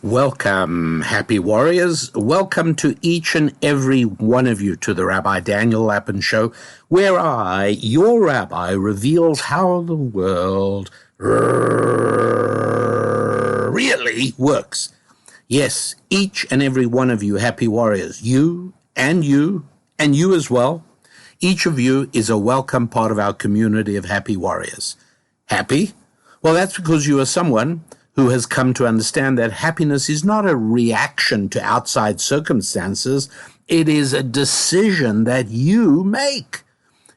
Welcome, happy warriors. Welcome to each and every one of you to the Rabbi Daniel Lapin Show, where I, your rabbi, reveals how the world really works. Yes, each and every one of you happy warriors, you and you and you as well. Each of you is a welcome part of our community of happy warriors. Happy? Well, that's because you are someone who has come to understand that happiness is not a reaction to outside circumstances. It is a decision that you make.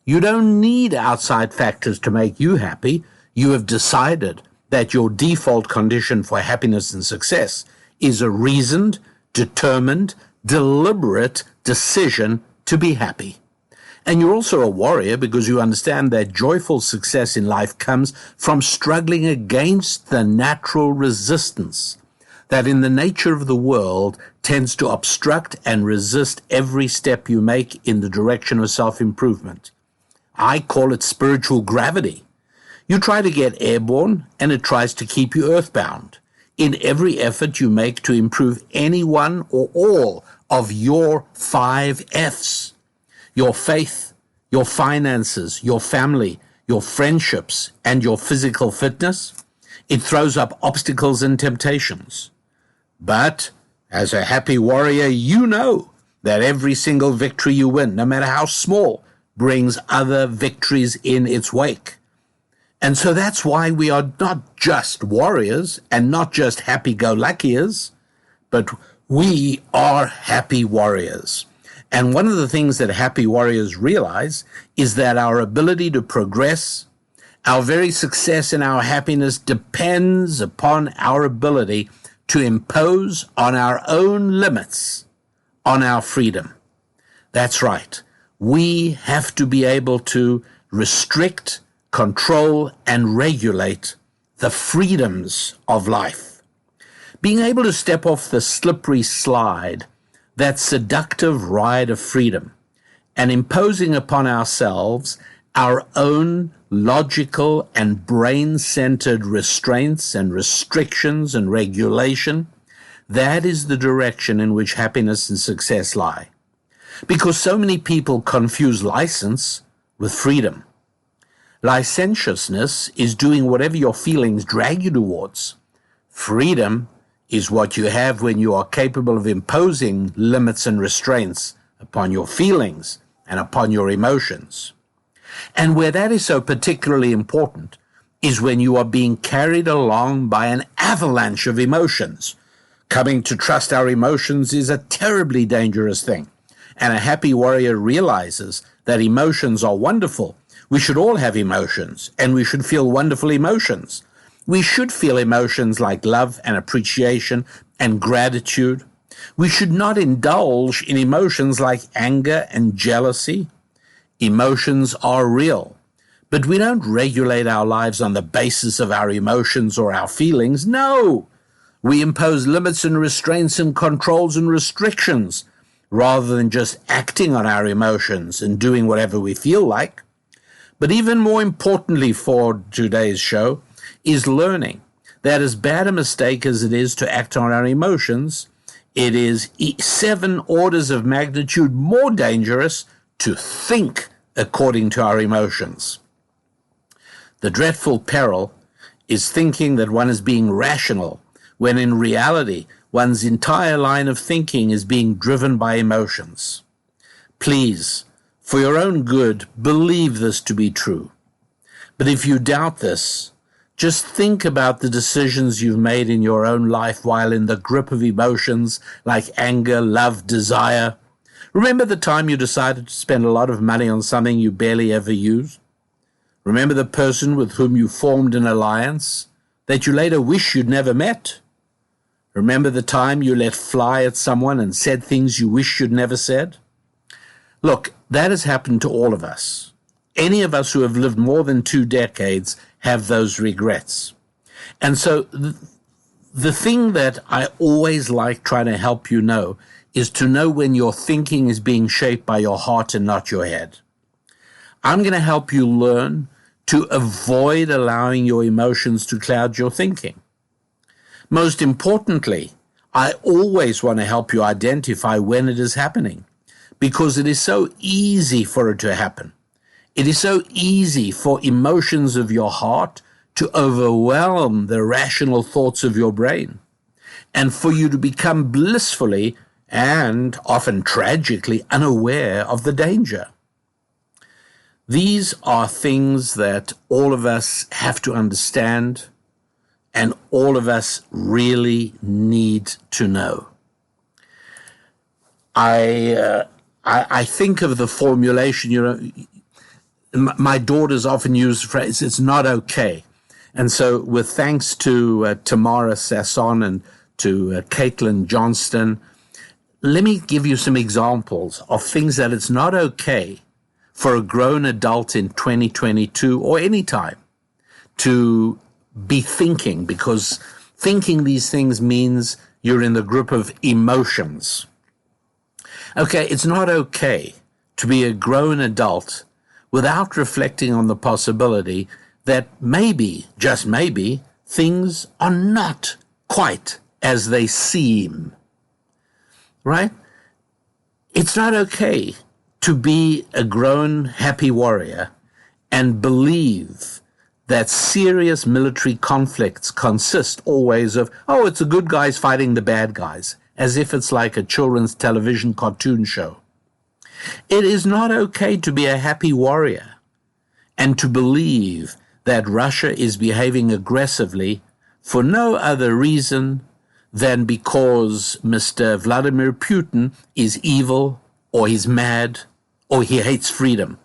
You don't need outside factors to make you happy. You have decided that your default condition for happiness and success is a reasoned, determined, deliberate decision to be happy. And you're also a warrior because you understand that joyful success in life comes from struggling against the natural resistance that in the nature of the world tends to obstruct and resist every step you make in the direction of self-improvement. I call it spiritual gravity. You try to get airborne and it tries to keep you earthbound in every effort you make to improve any one or all of your 5 F's. Your faith, your finances, your family, your friendships, and your physical fitness. It throws up obstacles and temptations. But as a happy warrior, you know that every single victory you win, no matter how small, brings other victories in its wake. And so that's why we are not just warriors and not just happy-go-luckiers, but we are happy warriors. And one of the things that happy warriors realize is that our ability to progress, our very success and our happiness depends upon our ability to impose on our own limits, on our freedom. That's right. We have to be able to restrict, control, and regulate the freedoms of life. Being able to step off the slippery slide, that seductive ride of freedom, and imposing upon ourselves our own logical and brain-centered restraints and restrictions and regulation, that is the direction in which happiness and success lie. Because so many people confuse license with freedom. Licentiousness is doing whatever your feelings drag you towards. Freedom is what you have when you are capable of imposing limits and restraints upon your feelings and upon your emotions. And where that is so particularly important is when you are being carried along by an avalanche of emotions. Coming to trust our emotions is a terribly dangerous thing. And a happy warrior realizes that emotions are wonderful. We should all have emotions, and we should feel wonderful emotions. We should feel emotions like love and appreciation and gratitude. We should not indulge in emotions like anger and jealousy. Emotions are real, but we don't regulate our lives on the basis of our emotions or our feelings. No, we impose limits and restraints and controls and restrictions rather than just acting on our emotions and doing whatever we feel like. But even more importantly for today's show, is learning that as bad a mistake as it is to act on our emotions, it is 7 orders of magnitude more dangerous to think according to our emotions. The dreadful peril is thinking that one is being rational, when in reality, one's entire line of thinking is being driven by emotions. Please, for your own good, believe this to be true. But if you doubt this, just think about the decisions you've made in your own life while in the grip of emotions like anger, love, desire. Remember the time you decided to spend a lot of money on something you barely ever used? Remember the person with whom you formed an alliance that you later wish you'd never met? Remember the time you let fly at someone and said things you wish you'd never said? Look, that has happened to all of us. Any of us who have lived more than 2 decades have those regrets. And so the thing that I always like trying to help you know is to know when your thinking is being shaped by your heart and not your head. I'm going to help you learn to avoid allowing your emotions to cloud your thinking. Most importantly, I always want to help you identify when it is happening, because it is so easy for it to happen. It is so easy for emotions of your heart to overwhelm the rational thoughts of your brain, and for you to become blissfully and often tragically unaware of the danger. These are things that all of us have to understand, and all of us really need to know. I think of the formulation, my daughters often use the phrase, it's not okay. And so with thanks to Tamara Sasson and to Caitlin Johnston, let me give you some examples of things that it's not okay for a grown adult in 2022 or any time to be thinking, because thinking these things means you're in the group of emotions. Okay, it's not okay to be a grown adult without reflecting on the possibility that maybe, just maybe, things are not quite as they seem, right? It's not okay to be a grown, happy warrior and believe that serious military conflicts consist always of, oh, it's the good guys fighting the bad guys, as if it's like a children's television cartoon show. It is not okay to be a happy warrior and to believe that Russia is behaving aggressively for no other reason than because Mr. Vladimir Putin is evil, or he's mad, or he hates freedom.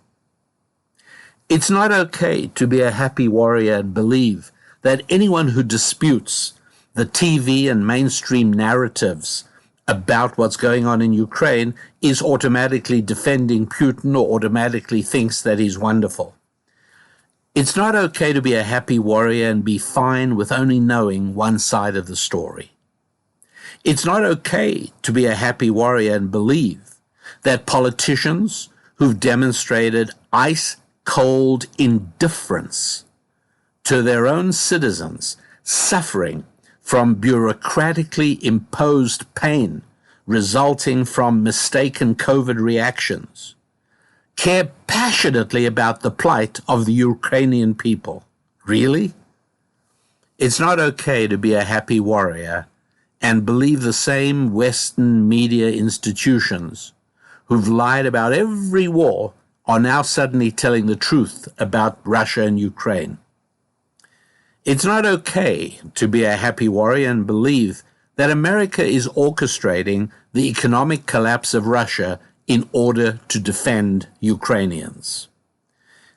It's not okay to be a happy warrior and believe that anyone who disputes the TV and mainstream narratives about what's going on in Ukraine is automatically defending Putin or automatically thinks that he's wonderful. It's not okay to be a happy warrior and be fine with only knowing one side of the story. It's not okay to be a happy warrior and believe that politicians who've demonstrated ice-cold indifference to their own citizens suffering from bureaucratically imposed pain resulting from mistaken COVID reactions care passionately about the plight of the Ukrainian people. Really? It's not okay to be a happy warrior and believe the same Western media institutions who've lied about every war are now suddenly telling the truth about Russia and Ukraine. It's not okay to be a happy warrior and believe that America is orchestrating the economic collapse of Russia in order to defend Ukrainians.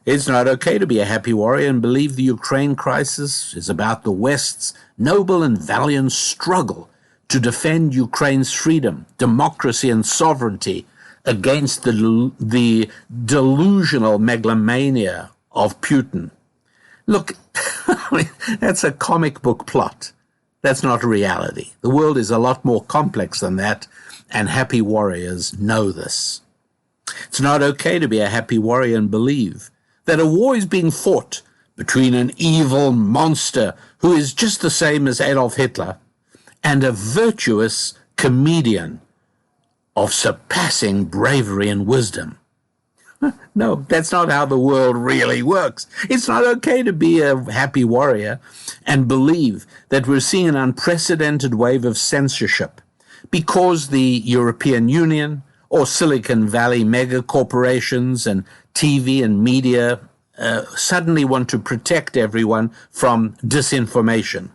It's not okay to be a happy warrior and believe the Ukraine crisis is about the West's noble and valiant struggle to defend Ukraine's freedom, democracy, and sovereignty against the delusional megalomania of Putin. Look, that's a comic book plot. That's not reality. The world is a lot more complex than that, and happy warriors know this. It's not okay to be a happy warrior and believe that a war is being fought between an evil monster who is just the same as Adolf Hitler and a virtuous comedian of surpassing bravery and wisdom. No, that's not how the world really works. It's not okay to be a happy warrior and believe that we're seeing an unprecedented wave of censorship because the European Union or Silicon Valley mega corporations and TV and media suddenly want to protect everyone from disinformation.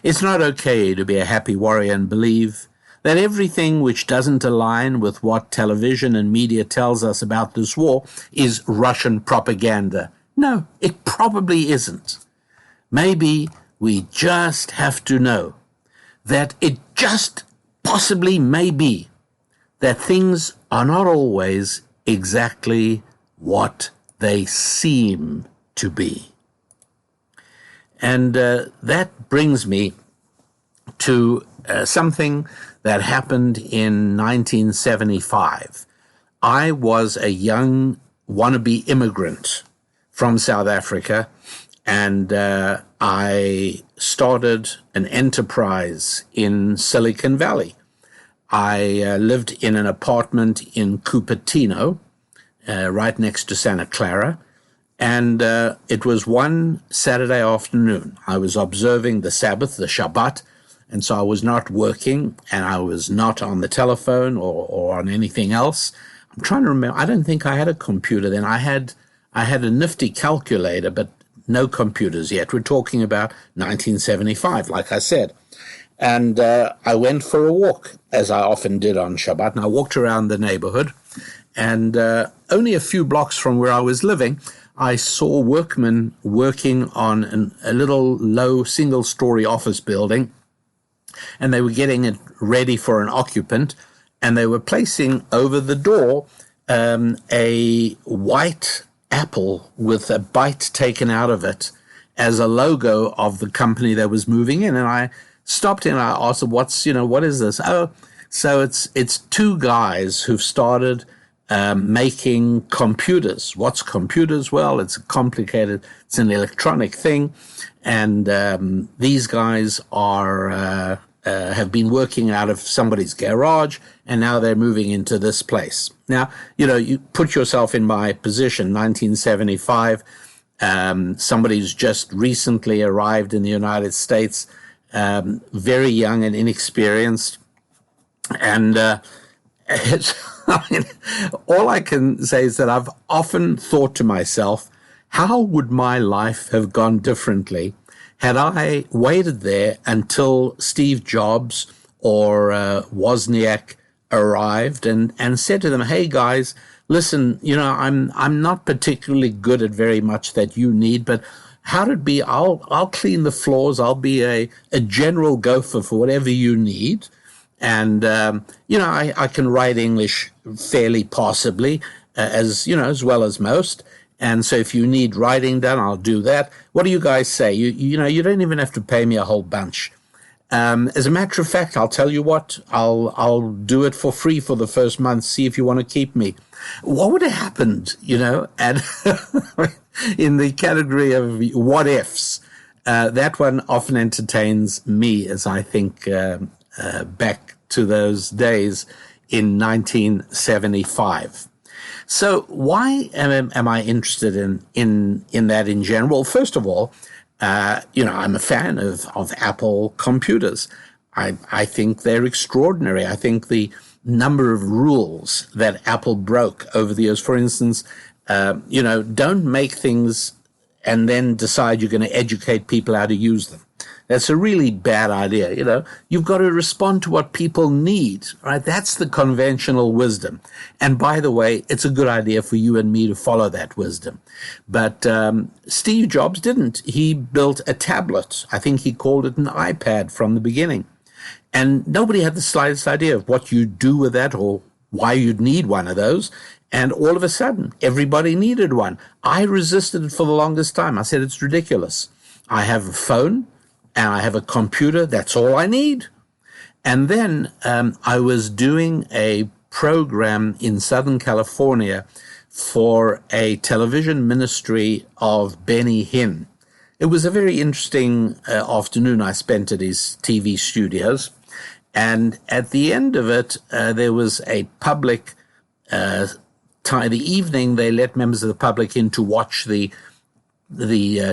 It's not okay to be a happy warrior and believe that everything which doesn't align with what television and media tells us about this war is Russian propaganda. No, it probably isn't. Maybe we just have to know that it just possibly may be that things are not always exactly what they seem to be. And that brings me to something that happened in 1975. I was a young wannabe immigrant from South Africa, and I started an enterprise in Silicon Valley. I lived in an apartment in Cupertino, right next to Santa Clara. And it was one Saturday afternoon. I was observing the Sabbath, the Shabbat, and so I was not working, and I was not on the telephone or on anything else. I'm trying to remember. I don't think I had a computer then. I had a nifty calculator, but no computers yet. We're talking about 1975, like I said. And I went for a walk, as I often did on Shabbat, and I walked around the neighborhood. And only a few blocks from where I was living, I saw workmen working on a little low single-story office building, and they were getting it ready for an occupant, and they were placing over the door a white apple with a bite taken out of it as a logo of the company that was moving in. And I stopped in and I asked them, what is this? Oh, so it's two guys who've started making computers. What's computers? Well, it's it's an electronic thing. And these guys have been working out of somebody's garage, and now they're moving into this place. Now, you put yourself in my position, 1975, somebody's just recently arrived in the United States, very young and inexperienced, and all I can say is that I've often thought to myself, how would my life have gone differently had I waited there until Steve Jobs or Wozniak arrived and said to them, hey guys, listen, I'm not particularly good at very much that you need, but how'd it be? I'll clean the floors. I'll be a general gopher for whatever you need. And, I can write English fairly passably, as well as most. And so if you need writing done, I'll do that. What do you guys say? You don't even have to pay me a whole bunch. As a matter of fact, I'll tell you what, I'll do it for free for the first month, see if you want to keep me. What would have happened, and in the category of what ifs? That one often entertains me as I think back to those days in 1975. So why am I interested in that in general? First of all, I'm a fan of Apple computers. I think they're extraordinary. I think the number of rules that Apple broke over the years, for instance, don't make things and then decide you're going to educate people how to use them. That's a really bad idea. You've got to respond to what people need, right? That's the conventional wisdom. And by the way, it's a good idea for you and me to follow that wisdom. But Steve Jobs didn't. He built a tablet. I think he called it an iPad from the beginning. And nobody had the slightest idea of what you'd do with that or why you'd need one of those. And all of a sudden, everybody needed one. I resisted it for the longest time. I said, it's ridiculous. I have a phone and I have a computer. That's all I need. And then I was doing a program in Southern California for a television ministry of Benny Hinn. It was a very interesting afternoon I spent at his TV studios. And at the end of it, there was a public time. The evening, they let members of the public in to watch the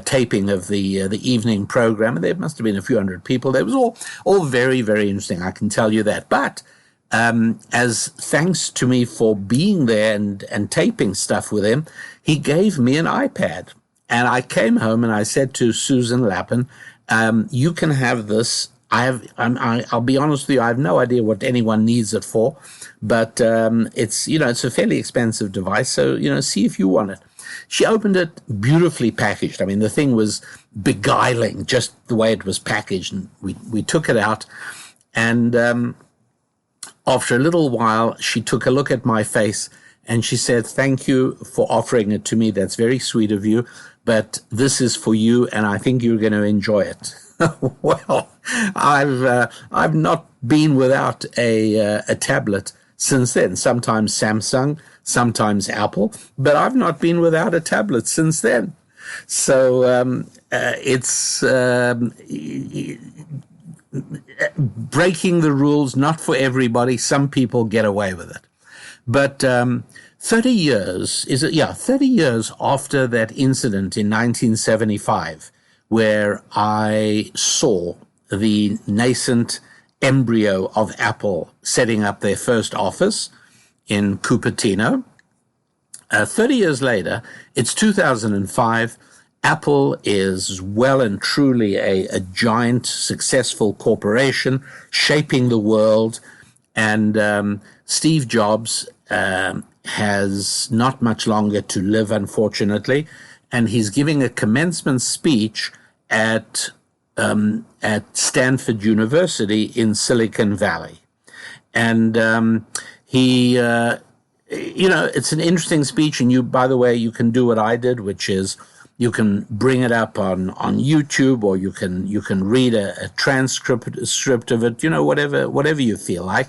taping of the evening program. And there must have been a few hundred people. It was all very, very interesting. I can tell you that. But as thanks to me for being there and taping stuff with him, he gave me an iPad. And I came home and I said to Susan Lappin, you can have this. I'll be honest with you, I have no idea what anyone needs it for, but it's a fairly expensive device, so see if you want it. She opened it, beautifully packaged. I mean, the thing was beguiling, just the way it was packaged, and we took it out, and after a little while, she took a look at my face, and she said, "Thank you for offering it to me. That's very sweet of you, but this is for you, and I think you're going to enjoy it." Well, I've not been without a tablet since then. Sometimes Samsung, sometimes Apple, but I've not been without a tablet since then. So it's breaking the rules, not for everybody. Some people get away with it. But 30 years, 30 years after that incident in 1975, where I saw the nascent embryo of Apple setting up their first office in Cupertino. 30 years later, it's 2005. Apple is well and truly a giant, successful corporation shaping the world. And Steve Jobs has not much longer to live, unfortunately. And he's giving a commencement speech at Stanford University in Silicon Valley. And he, it's an interesting speech. And you, by the way, you can do what I did, which is you can bring it up on YouTube, or you can read a transcript of it, whatever you feel like.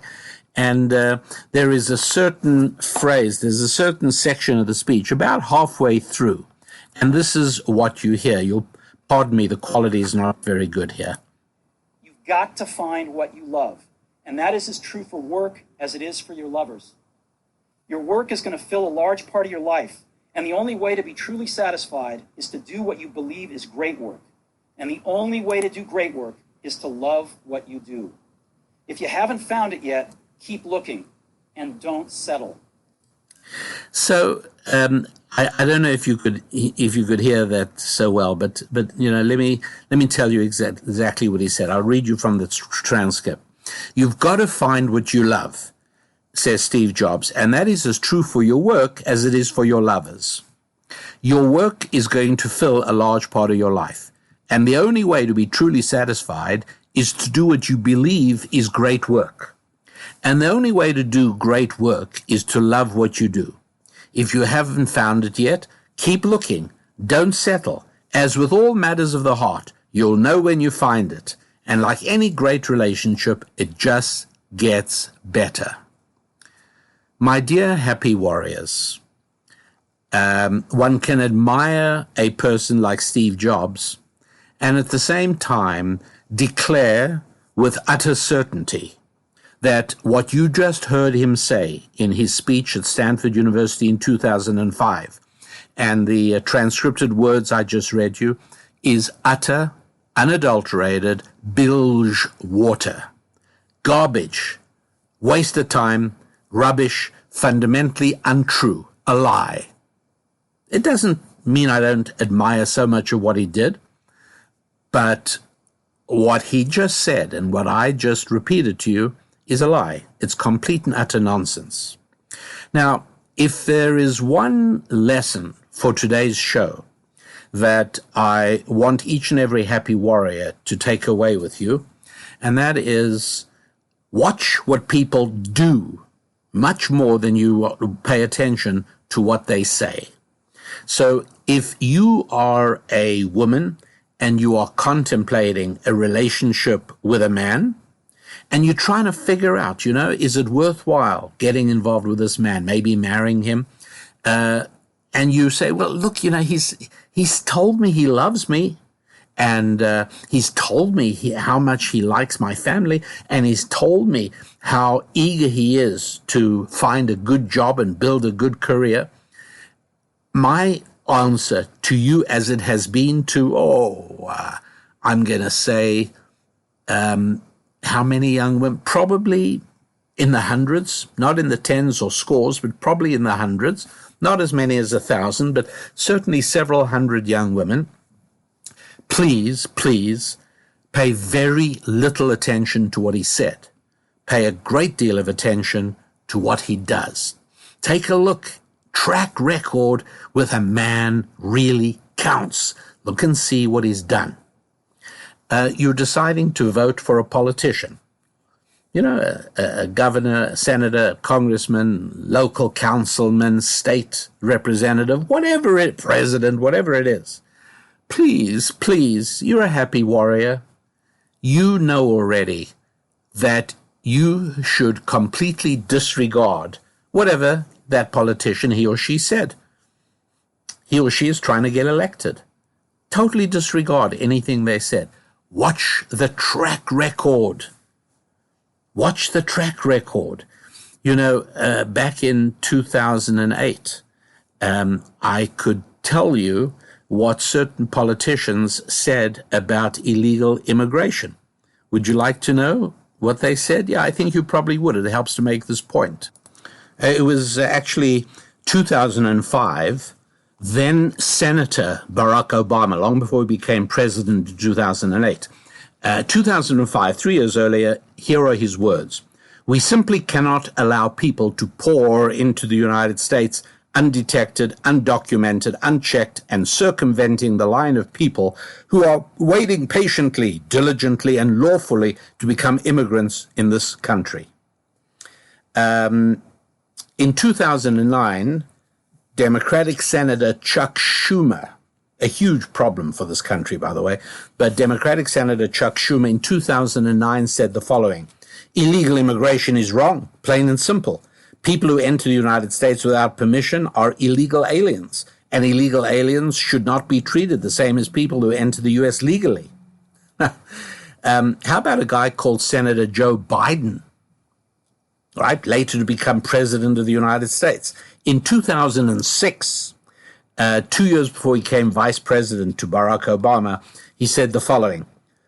And there is a certain phrase, there's a certain section of the speech about halfway through. And this is what you hear. You'll pardon me, the quality is not very good here. You've got to find what you love. And that is as true for work as it is for your lovers. Your work is going to fill a large part of your life. And the only way to be truly satisfied is to do what you believe is great work. And the only way to do great work is to love what you do. If you haven't found it yet, keep looking and don't settle. So I don't know if you could hear that so well, but let me tell you exactly what he said. I'll read you from the transcript. You've got to find what you love, says Steve Jobs, and that is as true for your work as it is for your lovers. Your work is going to fill a large part of your life, and the only way to be truly satisfied is to do what you believe is great work. And the only way to do great work is to love what you do. If you haven't found it yet, keep looking. Don't settle. As with all matters of the heart, you'll know when you find it. And like any great relationship, it just gets better. My dear happy warriors, one can admire a person like Steve Jobs and at the same time declare with utter certainty that what you just heard him say in his speech at Stanford University in 2005 and the transcripted words I just read you is utter, unadulterated bilge water. Garbage, waste of time, rubbish, fundamentally untrue, a lie. It doesn't mean I don't admire so much of what he did, but what he just said and what I just repeated to you is a lie. It's complete and utter nonsense. Now, if there is one lesson for today's show that I want each and every happy warrior to take away with you, and that is watch what people do much more than you pay attention to what they say. So if you are a woman and you are contemplating a relationship with a man, and you're trying to figure out, is it worthwhile getting involved with this man, maybe marrying him? And you say, well, look, he's told me he loves me. And he's told me how much he likes my family. And he's told me how eager he is to find a good job and build a good career. My answer to you, as it has been to, I'm going to say, how many young women? Probably in the hundreds, not in the tens or scores, but probably in the hundreds, not as many as 1,000, but certainly several hundred young women. Please pay very little attention to what he said. Pay a great deal of attention to what he does. Take a look. Track record with a man really counts. Look and see what he's done. You're deciding to vote for a politician. A governor, a senator, a congressman, local councilman, state representative, president, whatever it is. Please, you're a happy warrior. You know already that you should completely disregard whatever that politician, he or she, said. he or she is trying to get elected. Totally disregard anything they said. Watch the track record. Watch the track record. You know, back in 2008, I could tell you what certain politicians said about illegal immigration. Would you like to know what they said? Yeah, I think you probably would. It helps to make this point. It was actually 2005. Then Senator Barack Obama, long before he became president in 2008. 2005, 3 years earlier, here are his words. We simply cannot allow people to pour into the United States undetected, undocumented, unchecked, and circumventing the line of people who are waiting patiently, diligently, and lawfully to become immigrants in this country. In 2009, Democratic Senator Chuck Schumer, a huge problem for this country, by the way, but Democratic Senator Chuck Schumer in 2009 said the following: illegal immigration is wrong, plain and simple. People who enter the United States without permission are illegal aliens, and illegal aliens should not be treated the same as people who enter the U.S. legally. How about a guy called Senator Joe Biden, right, later to become president of the United States? In 2006, 2 years before he became vice president to Barack Obama, he said the following: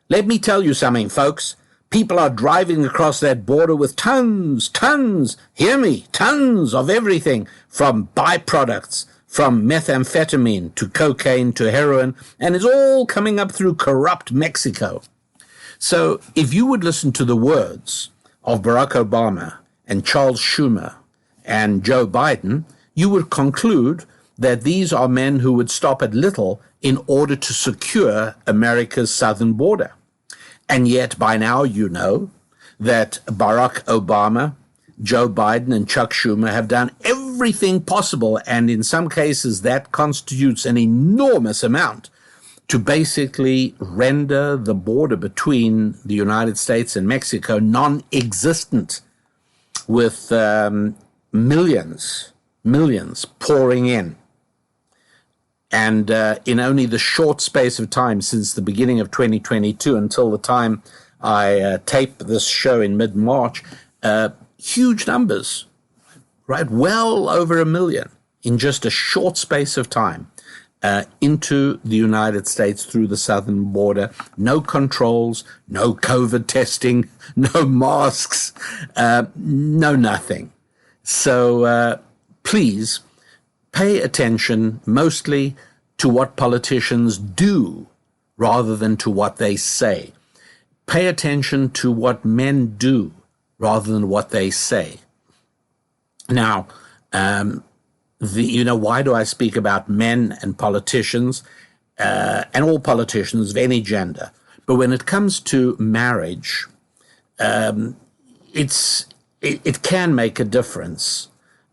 let me tell you something, folks. People are driving across that border with tons, hear me, tons of everything, from byproducts, from methamphetamine to cocaine to heroin, and it's all coming up through corrupt Mexico. So if you would listen to the words of Barack Obama and Charles Schumer and Joe Biden, you would conclude that these are men who would stop at little in order to secure America's southern border. And yet by now you know that Barack Obama, Joe Biden, and Chuck Schumer have done everything possible, and in some cases that constitutes an enormous amount, to basically render the border between the United States and Mexico non-existent, with millions pouring in. And in only the short space of time since the beginning of 2022 until the time I tape this show in mid-March, huge numbers, right? Well over 1 million in just a short space of time into the United States through the southern border. No controls, no COVID testing, no masks, no nothing. So please pay attention mostly to what politicians do rather than to what they say. Pay attention to what men do rather than what they say. Now, why do I speak about men and politicians and all politicians of any gender? But when it comes to marriage, it can make a difference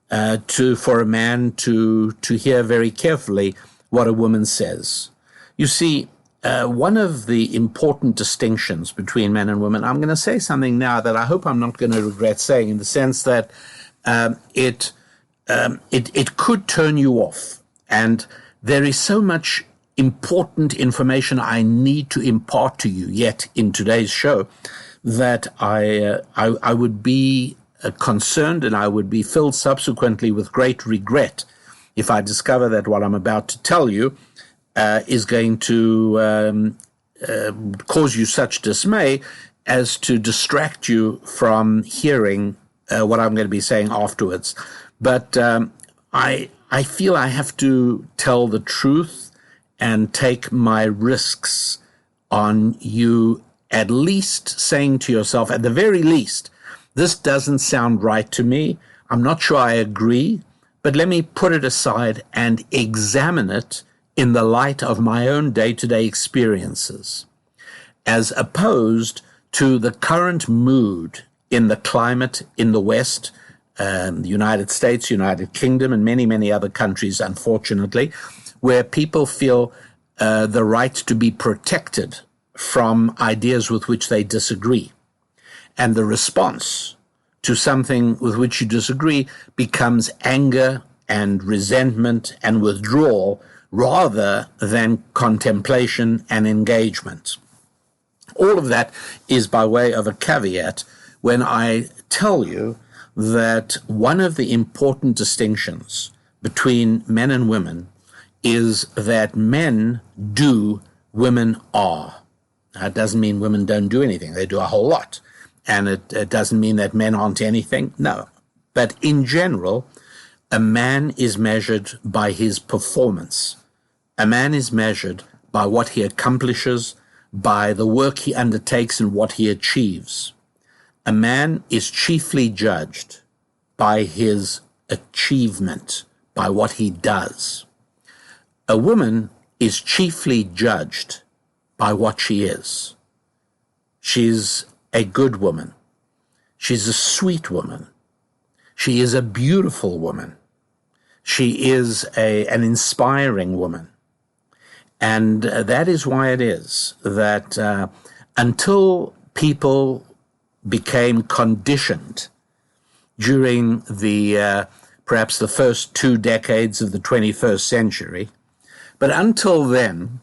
for a man to hear very carefully what a woman says. You see, one of the important distinctions between men and women, I'm going to say something now that I hope I'm not going to regret saying, in the sense that it could turn you off. And there is so much important information I need to impart to you yet in today's show that I would be concerned, and I would be filled subsequently with great regret if I discover that what I'm about to tell you is going to cause you such dismay as to distract you from hearing what I'm going to be saying afterwards. But I feel I have to tell the truth and take my risks on you, at least saying to yourself, at the very least, this doesn't sound right to me. I'm not sure I agree, but let me put it aside and examine it in the light of my own day-to-day experiences, as opposed to the current mood in the climate in the West, the United States, United Kingdom, and many, many other countries, unfortunately, where people feel the right to be protected from ideas with which they disagree. And the response to something with which you disagree becomes anger and resentment and withdrawal rather than contemplation and engagement. All of that is by way of a caveat when I tell you that one of the important distinctions between men and women is that men do, women are. Now, it doesn't mean women don't do anything. They do a whole lot. And it doesn't mean that men aren't anything. No. But in general, a man is measured by his performance. A man is measured by what he accomplishes, by the work he undertakes and what he achieves. A man is chiefly judged by his achievement, by what he does. A woman is chiefly judged by what she is. She's a good woman. She's a sweet woman. She is a beautiful woman. She is an inspiring woman. And that is why it is that until people became conditioned during the perhaps the first 2 decades of the 21st century, but until then,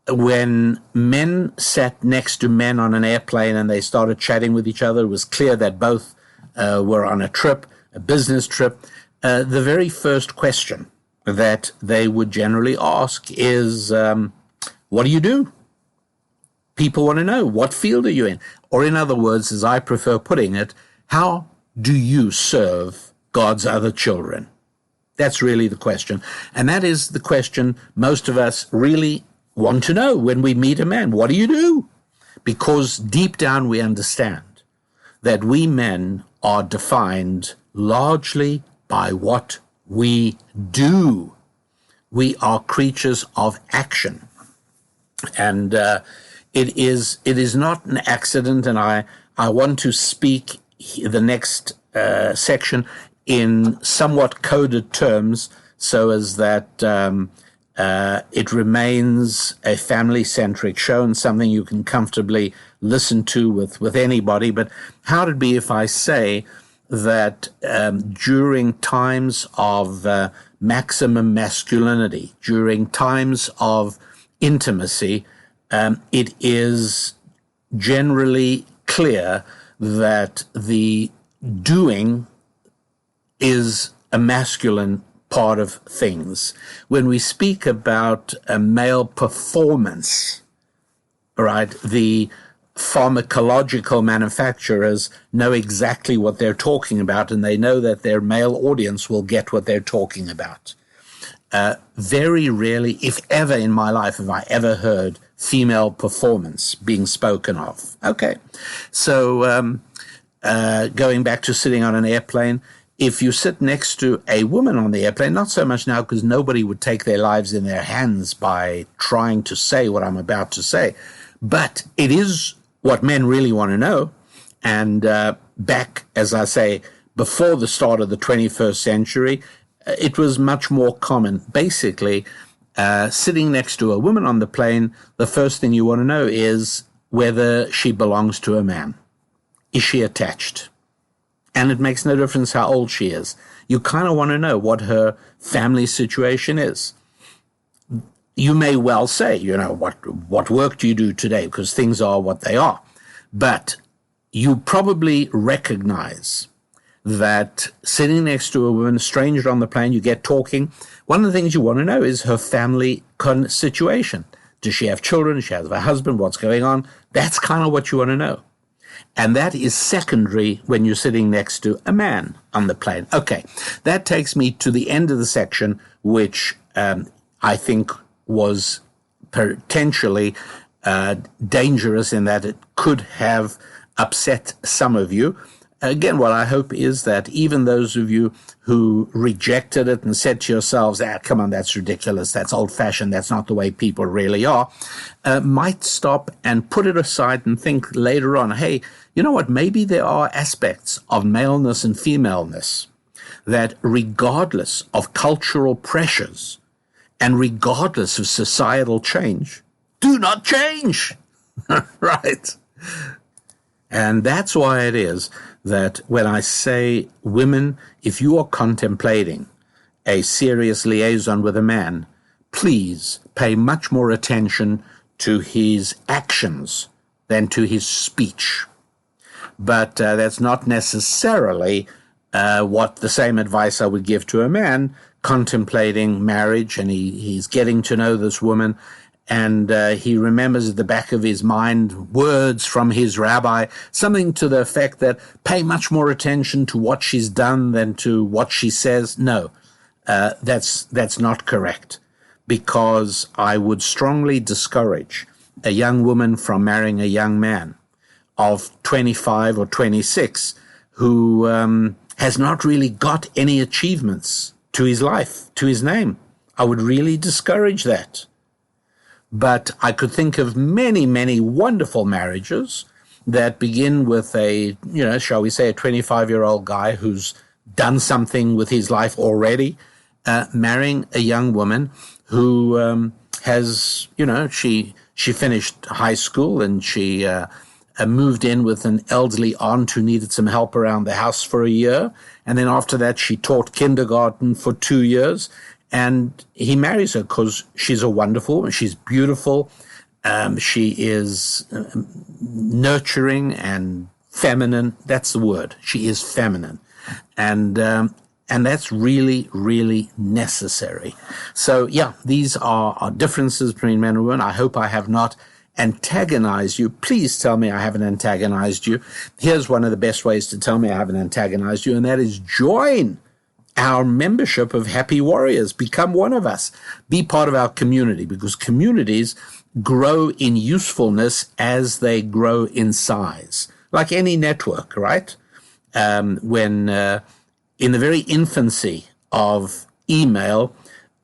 when men sat next to men on an airplane and they started chatting with each other, it was clear that both were on a trip, a business trip. The very first question that they would generally ask is, what do you do? People want to know, what field are you in? Or in other words, as I prefer putting it, how do you serve God's other children? That's really the question. And that is the question most of us really want to know when we meet a man. What do you do? Because deep down we understand that we men are defined largely by what we do. We are creatures of action. And it is not an accident, and I want to speak the next section in somewhat coded terms so as that it remains a family-centric show and something you can comfortably listen to with anybody. But how would it be if I say that during times of maximum masculinity, during times of intimacy, it is generally clear that the doing is a masculine part of things. When we speak about a male performance, right, the pharmacological manufacturers know exactly what they're talking about, and they know that their male audience will get what they're talking about. Very rarely, if ever in my life, have I ever heard female performance being spoken of. Okay, so going back to sitting on an airplane, if you sit next to a woman on the airplane, not so much now because nobody would take their lives in their hands by trying to say what I'm about to say, but it is what men really want to know. And back, as I say, before the start of the 21st century, it was much more common. Basically, sitting next to a woman on the plane, the first thing you want to know is whether she belongs to a man. Is she attached? And it makes no difference how old she is. You kind of want to know what her family situation is. You may well say, you know, what work do you do today? Because things are what they are. But you probably recognize that sitting next to a woman, a stranger on the plane, you get talking. One of the things you want to know is her family situation. Does she have children? Does she have a husband? What's going on? That's kind of what you want to know. And that is secondary when you're sitting next to a man on the plane. Okay, that takes me to the end of the section, which I think was potentially dangerous in that it could have upset some of you. Again, what I hope is that even those of you who rejected it and said to yourselves, come on, that's ridiculous, that's old-fashioned, that's not the way people really are, might stop and put it aside and think later on, hey, you know what, maybe there are aspects of maleness and femaleness that regardless of cultural pressures and regardless of societal change, do not change, right? And that's why it is that when I say women, if you are contemplating a serious liaison with a man, please pay much more attention to his actions than to his speech. But that's not necessarily what the same advice I would give to a man contemplating marriage, and he's getting to know this woman, and he remembers at the back of his mind words from his rabbi, something to the effect that pay much more attention to what she's done than to what she says. No, that's not correct, because I would strongly discourage a young woman from marrying a young man of 25 or 26 who has not really got any achievements to his life, to his name. I would really discourage that. But I could think of many, many wonderful marriages that begin with a, shall we say, a 25-year-old guy who's done something with his life already, marrying a young woman who has, she finished high school, and she moved in with an elderly aunt who needed some help around the house for a year. And then after that, she taught kindergarten for 2 years. And he marries her because she's a wonderful woman. She's beautiful. She is nurturing and feminine. That's the word. She is feminine. And that's really, really necessary. So, yeah, these are differences between men and women. I hope I have not antagonized you. Please tell me I haven't antagonized you. Here's one of the best ways to tell me I haven't antagonized you, and that is join our membership of Happy Warriors. Become one of us. Be part of our community, because communities grow in usefulness as they grow in size. Like any network, right? When in the very infancy of email,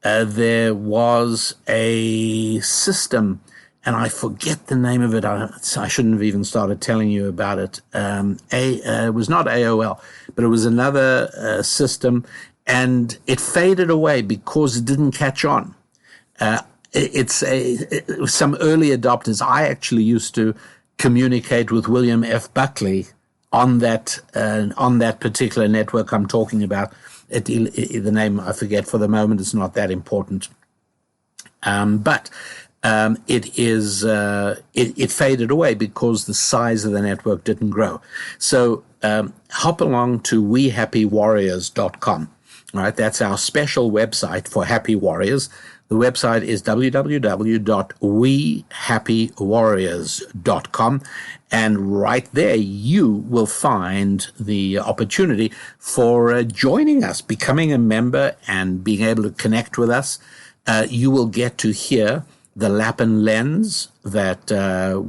there was a system, and I forget the name of it. I shouldn't have even started telling you about it. It was not AOL, but it was another system, and it faded away because it didn't catch on. It was some early adopters. I actually used to communicate with William F. Buckley on that particular network I'm talking about. The name I forget for the moment. It's not that important. But it faded away because the size of the network didn't grow. So hop along to wehappywarriors.com. All right, that's our special website for Happy Warriors. The website is www.wehappywarriors.com. And right there, you will find the opportunity for joining us, becoming a member, and being able to connect with us. You will get to hear the Lap and Lens that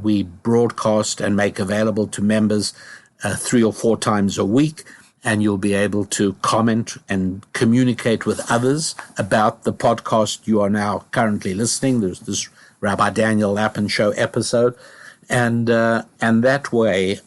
we broadcast and make available to members 3 or 4 times a week. And you'll be able to comment and communicate with others about the podcast you are now currently listening. There's this Rabbi Daniel Lapin Show episode. And that way,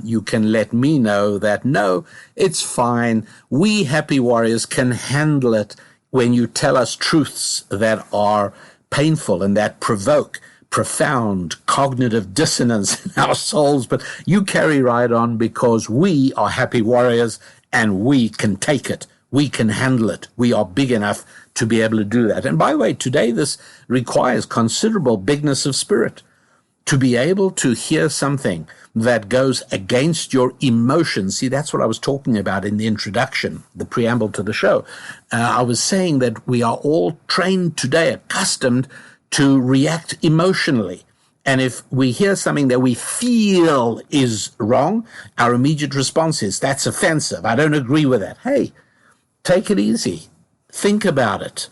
you can let me know that, no, it's fine. We Happy Warriors can handle it when you tell us truths that are painful and that provoke profound cognitive dissonance in our souls, but you carry right on because we are Happy Warriors and we can take it. We can handle it. We are big enough to be able to do that. And by the way, today this requires considerable bigness of spirit to be able to hear something that goes against your emotions. See, that's what I was talking about in the introduction, the preamble to the show. I was saying that we are all trained today, accustomed to react emotionally. And if we hear something that we feel is wrong, our immediate response is, that's offensive. I don't agree with that. Hey, take it easy. Think about it.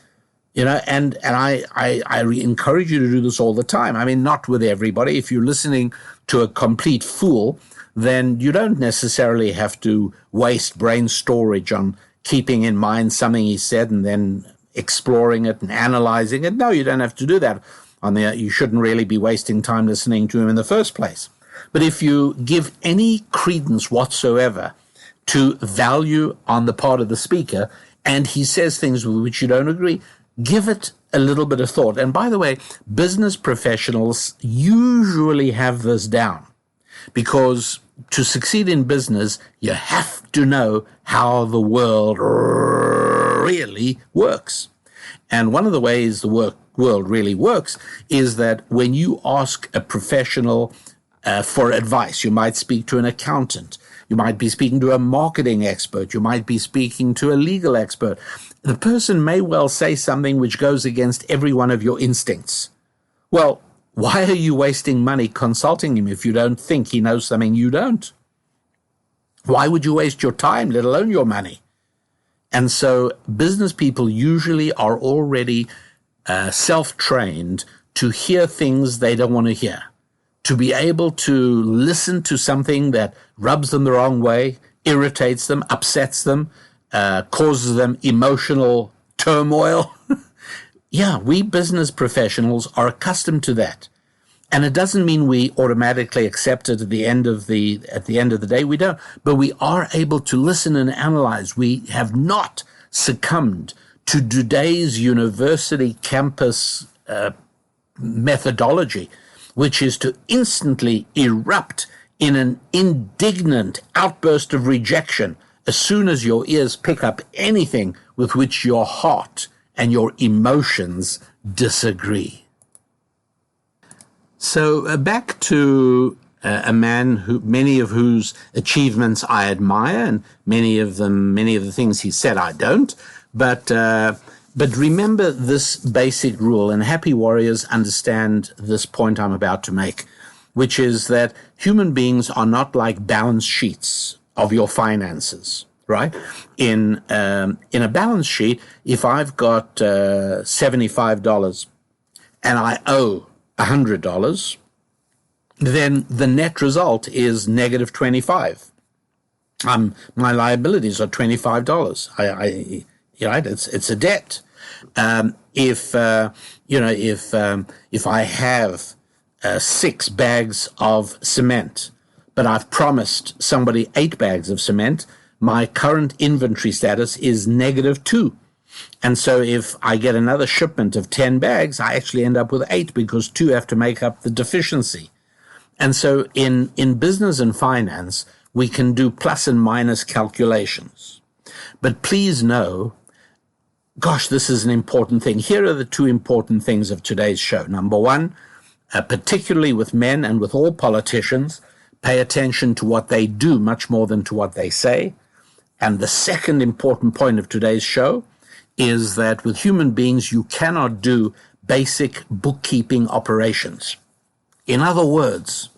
And I encourage you to do this all the time. I mean, not with everybody. If you're listening to a complete fool, then you don't necessarily have to waste brain storage on keeping in mind something he said and then exploring it and analyzing it. No, you don't have to do that. You shouldn't really be wasting time listening to him in the first place. But if you give any credence whatsoever to value on the part of the speaker, and he says things with which you don't agree, give it a little bit of thought. And by the way, business professionals usually have this down, because to succeed in business, you have to know how the world really works. And one of the ways the world really works is that when you ask a professional for advice, you might speak to an accountant, you might be speaking to a marketing expert, you might be speaking to a legal expert. The person may well say something which goes against every one of your instincts. Well, why are you wasting money consulting him if you don't think he knows something you don't? Why would you waste your time, let alone your money? And so business people usually are already self-trained to hear things they don't want to hear, to be able to listen to something that rubs them the wrong way, irritates them, upsets them, causes them emotional turmoil. Yeah, we business professionals are accustomed to that. And it doesn't mean we automatically accept it at the end of the day. We don't. But we are able to listen and analyze. We have not succumbed to today's university campus methodology, which is to instantly erupt in an indignant outburst of rejection as soon as your ears pick up anything with which your heart and your emotions disagree. So back to a man who, many of whose achievements I admire, and many of the things he said I don't. But remember this basic rule, and happy warriors understand this point I'm about to make, which is that human beings are not like balance sheets of your finances. Right? In a balance sheet, if I've got $75 and I owe $100, then the net result is negative 25. My liabilities are $25. It's a debt. If I have 6 bags of cement, but I've promised somebody 8 bags of cement, my current inventory status is negative 2. And so if I get another shipment of 10 bags, I actually end up with 8 because 2 have to make up the deficiency. And so in business and finance, we can do plus and minus calculations. But please know, gosh, this is an important thing. Here are the 2 important things of today's show. Number 1, particularly with men and with all politicians, pay attention to what they do much more than to what they say. And the second important point of today's show is that with human beings, you cannot do basic bookkeeping operations. In other words,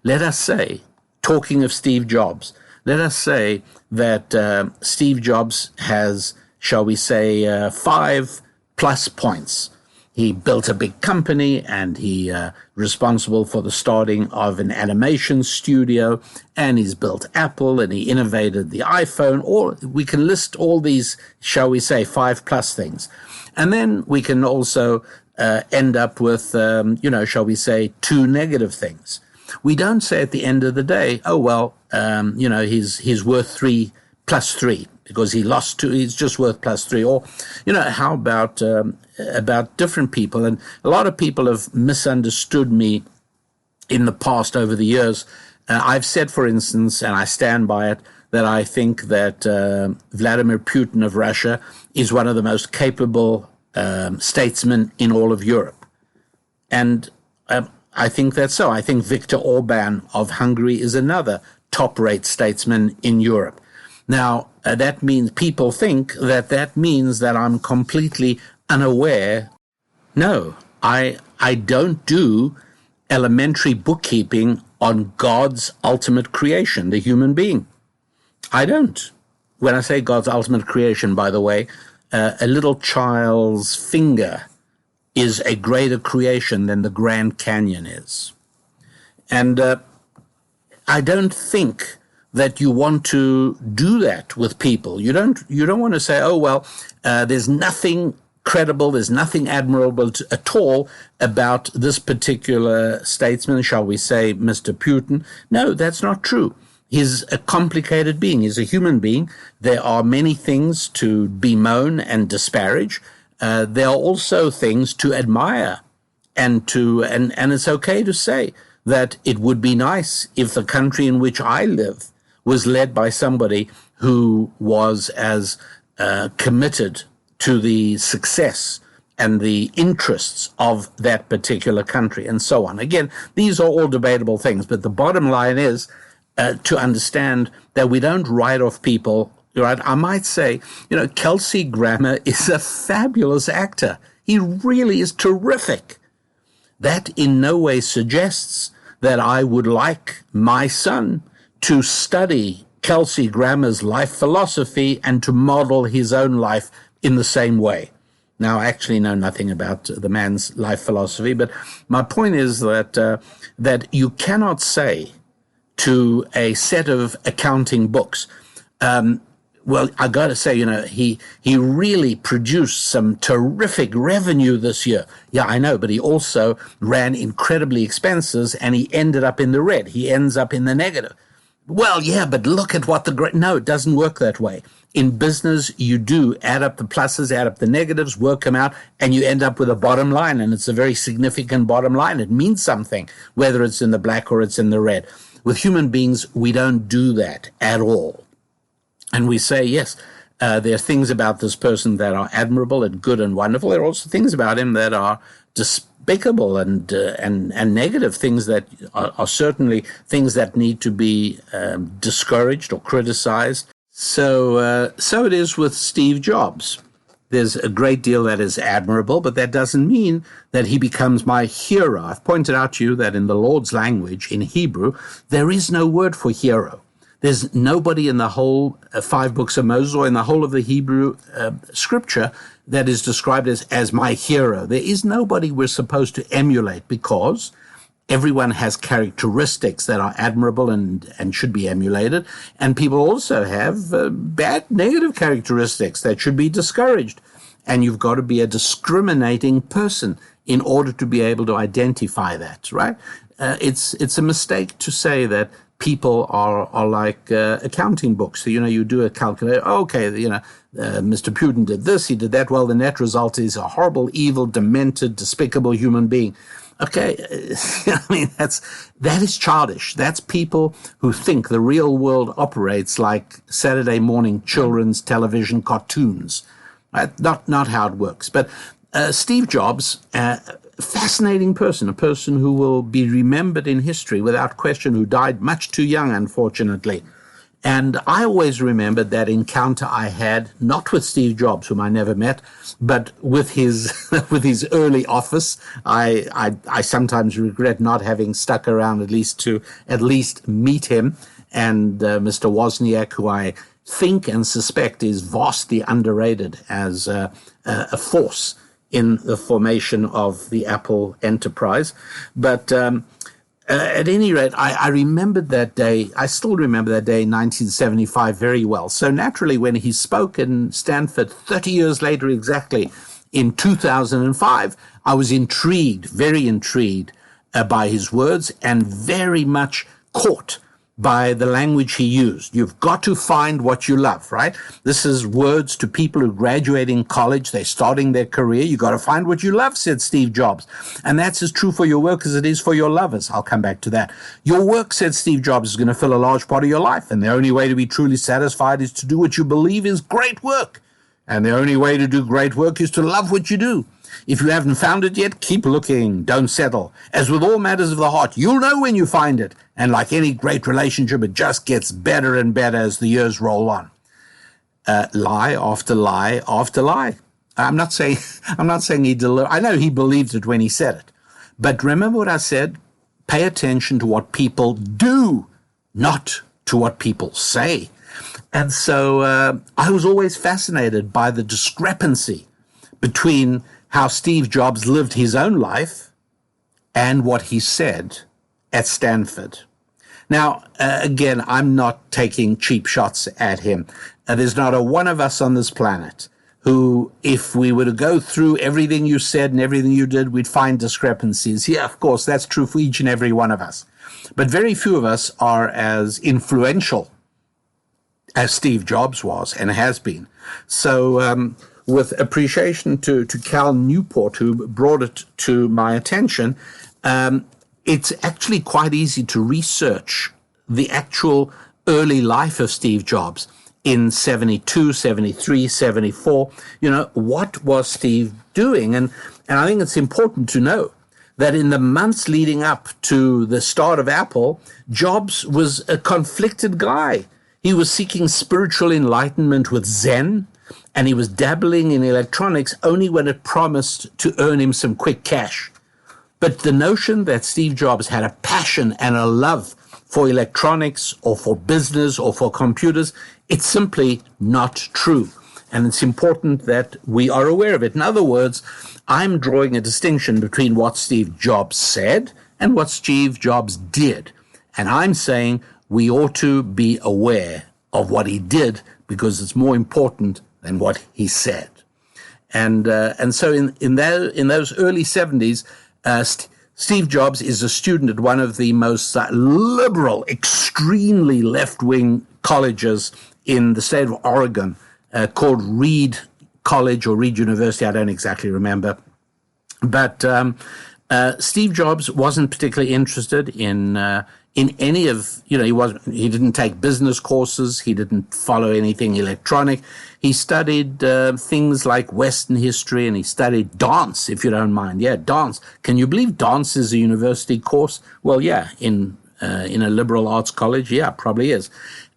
let us say, talking of Steve Jobs, let us say that Steve Jobs has, shall we say, 5 plus points. He built a big company, and he responsible for the starting of an animation studio, and he's built Apple, and he innovated the iPhone. Or we can list all these, shall we say, 5 plus things. And then we can also end up with, shall we say, 2 negative things. We don't say at the end of the day, oh, well, he's worth 3 plus 3. Because he lost 2, he's just worth plus 3. Or, how about different people? And a lot of people have misunderstood me in the past over the years. I've said, for instance, and I stand by it, that I think that Vladimir Putin of Russia is one of the most capable statesmen in all of Europe. And I think that's so. I think Viktor Orban of Hungary is another top-rate statesman in Europe. Now, that means people think that means that I'm completely unaware. No, I don't do elementary bookkeeping on God's ultimate creation, the human being. I don't. When I say God's ultimate creation, by the way, a little child's finger is a greater creation than the Grand Canyon is. And I don't think that you want to do that with people. You don't want to say, oh, well, there's nothing credible, there's nothing admirable at all about this particular statesman, shall we say, Mr. Putin. No, that's not true. He's a complicated being. He's a human being. There are many things to bemoan and disparage. There are also things to admire, and it's okay to say that it would be nice if the country in which I live was led by somebody who was as committed to the success and the interests of that particular country, and so on. Again, these are all debatable things, but the bottom line is to understand that we don't write off people, right? I might say, Kelsey Grammer is a fabulous actor. He really is terrific. That in no way suggests that I would like my son to study Kelsey Grammer's life philosophy and to model his own life in the same way. Now, I actually know nothing about the man's life philosophy, but my point is that that you cannot say to a set of accounting books, well, I got to say, he really produced some terrific revenue this year. Yeah, I know, but he also ran incredibly expenses, and he ended up in the red. He ends up in the negative. Well, yeah, but look at what no, it doesn't work that way. In business, you do add up the pluses, add up the negatives, work them out, and you end up with a bottom line, and it's a very significant bottom line. It means something, whether it's in the black or it's in the red. With human beings, we don't do that at all. And we say, yes, there are things about this person that are admirable and good and wonderful. There are also things about him that are despicable and negative, things that are certainly things that need to be discouraged or criticized. So it is with Steve Jobs. There's a great deal that is admirable, but that doesn't mean that he becomes my hero. I've pointed out to you that in the Lord's language, in Hebrew, there is no word for hero. There's nobody in the whole 5 books of Moses or in the whole of the Hebrew scripture that is described as my hero. There is nobody we're supposed to emulate because everyone has characteristics that are admirable and should be emulated. And people also have bad, negative characteristics that should be discouraged. And you've got to be a discriminating person in order to be able to identify that, right? It's a mistake to say that people are like accounting books. So, you do a calculator. Okay, Mr. Putin did this, he did that. Well, the net result is a horrible, evil, demented, despicable human being. Okay, I mean, that is childish. That's people who think the real world operates like Saturday morning children's television cartoons. Right? Not how it works. But Steve Jobs, fascinating person, a person who will be remembered in history without question, who died much too young, unfortunately. And I always remembered that encounter I had, not with Steve Jobs, whom I never met, but with his with his early office. I sometimes regret not having stuck around at least meet him, and Mr. Wozniak, who I think and suspect is vastly underrated as a force in the formation of the Apple enterprise. But at any rate, I remembered that day. I still remember that day in 1975 very well. So naturally, when he spoke in Stanford 30 years later exactly, in 2005, I was intrigued, very intrigued by his words and very much caught by the language he used. You've got to find what you love, right? This is words to people who graduate in college. They're starting their career. You've got to find what you love, said Steve Jobs. And that's as true for your work as it is for your lovers. I'll come back to that. Your work, said Steve Jobs, is going to fill a large part of your life. And the only way to be truly satisfied is to do what you believe is great work. And the only way to do great work is to love what you do. If you haven't found it yet, keep looking. Don't settle. As with all matters of the heart, you'll know when you find it. And like any great relationship, it just gets better and better as the years roll on. Lie after lie after lie. I'm not saying he delivered. I know he believed it when he said it. But remember what I said? Pay attention to what people do, not to what people say. And so I was always fascinated by the discrepancy between how Steve Jobs lived his own life and what he said at Stanford. Now, again, I'm not taking cheap shots at him. There's not a one of us on this planet who, if we were to go through everything you said and everything you did, we'd find discrepancies. Yeah, of course, that's true for each and every one of us. But very few of us are as influential as Steve Jobs was and has been. So, with appreciation to Cal Newport, who brought it to my attention, it's actually quite easy to research the actual early life of Steve Jobs in 72, 73, 74. What was Steve doing? And I think it's important to know that in the months leading up to the start of Apple, Jobs was a conflicted guy. He was seeking spiritual enlightenment with Zen, and he was dabbling in electronics only when it promised to earn him some quick cash. But the notion that Steve Jobs had a passion and a love for electronics or for business or for computers, it's simply not true. And it's important that we are aware of it. In other words, I'm drawing a distinction between what Steve Jobs said and what Steve Jobs did. And I'm saying we ought to be aware of what he did because it's more important than what he said. And so in those early 70s, Steve Jobs is a student at one of the most liberal, extremely left-wing colleges in the state of Oregon, called Reed College or Reed University. I don't exactly remember. But Steve Jobs wasn't particularly interested in any of, he didn't take business courses. He didn't follow anything electronic. He studied things like Western history, and he studied dance, if you don't mind. Yeah, dance. Can you believe dance is a university course? Well, yeah, in a liberal arts college, yeah, probably is.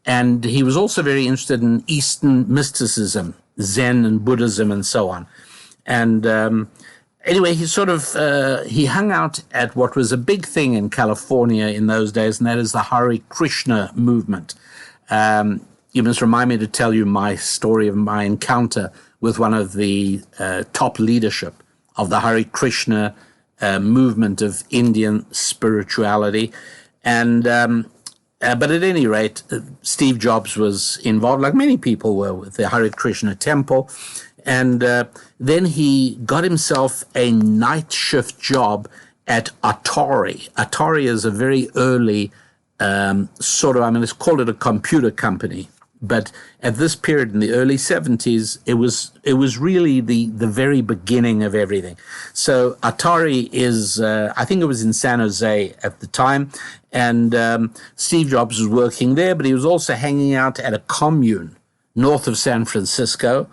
And he was also very interested in Eastern mysticism, Zen and Buddhism and so on. And anyway, he hung out at what was a big thing in California in those days, and that is the Hare Krishna movement. You must remind me to tell you my story of my encounter with one of the top leadership of the Hare Krishna movement of Indian spirituality. And but at any rate, Steve Jobs was involved, like many people were, with the Hare Krishna temple. And then he got himself a night shift job at Atari. Atari is a very early let's call it a computer company. But at this period in the early 70s, it was really the very beginning of everything. So Atari is, I think it was in San Jose at the time, and Steve Jobs was working there, but he was also hanging out at a commune north of San Francisco,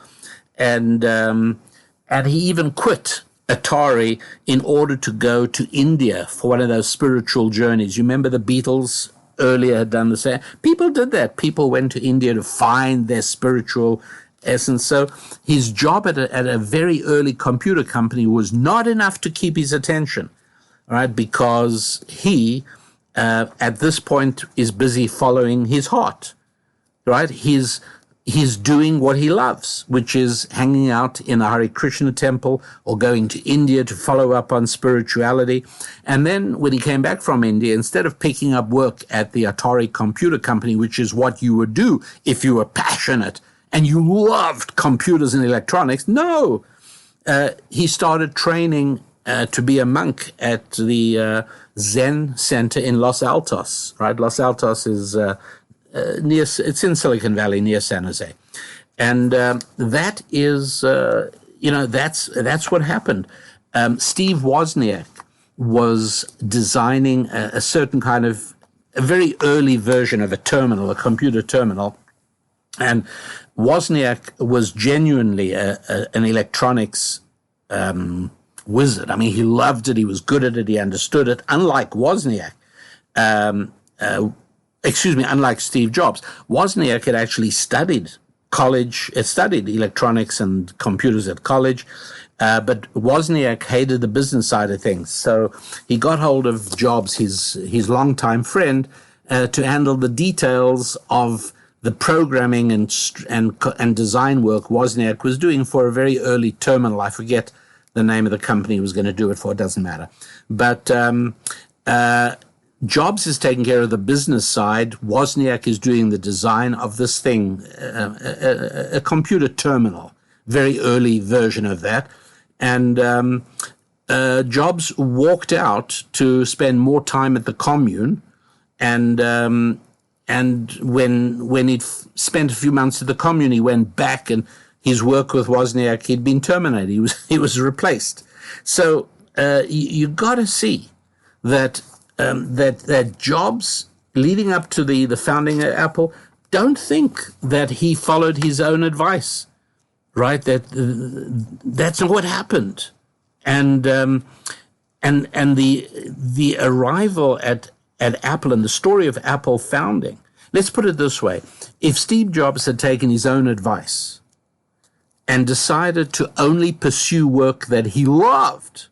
and he even quit Atari in order to go to India for one of those spiritual journeys. You remember the Beatles earlier had done the same. People did that. People went to India to find their spiritual essence. So his job at a very early computer company was not enough to keep his attention, right? Because he, at this point, is busy following his heart, right? He's doing what he loves, which is hanging out in the Hare Krishna temple or going to India to follow up on spirituality. And then when he came back from India, instead of picking up work at the Atari Computer Company, which is what you would do if you were passionate and you loved computers and electronics, no, he started training to be a monk at the Zen Center in Los Altos, right? Los Altos is it's in Silicon Valley near San Jose, and that is that's what happened. Steve Wozniak was designing a certain kind of a very early version of a terminal, a computer terminal, and Wozniak was genuinely an electronics wizard. I mean, he loved it. He was good at it. He understood it. Unlike Wozniak. Unlike Steve Jobs, Wozniak had actually studied electronics and computers at college, but Wozniak hated the business side of things. So he got hold of Jobs, his longtime friend, to handle the details of the programming and design work Wozniak was doing for a very early terminal. I forget the name of the company he was going to do it for. It doesn't matter. But Jobs is taking care of the business side. Wozniak is doing the design of this thing, a computer terminal, very early version of that. And Jobs walked out to spend more time at the commune. And when he'd spent a few months at the commune, he went back, and his work with Wozniak, he'd been terminated. He was replaced. So you got to see that Jobs, leading up to the founding of Apple, don't think that he followed his own advice, right? That's not what happened. And the arrival at Apple and the story of Apple founding, let's put it this way. If Steve Jobs had taken his own advice and decided to only pursue work that he loved,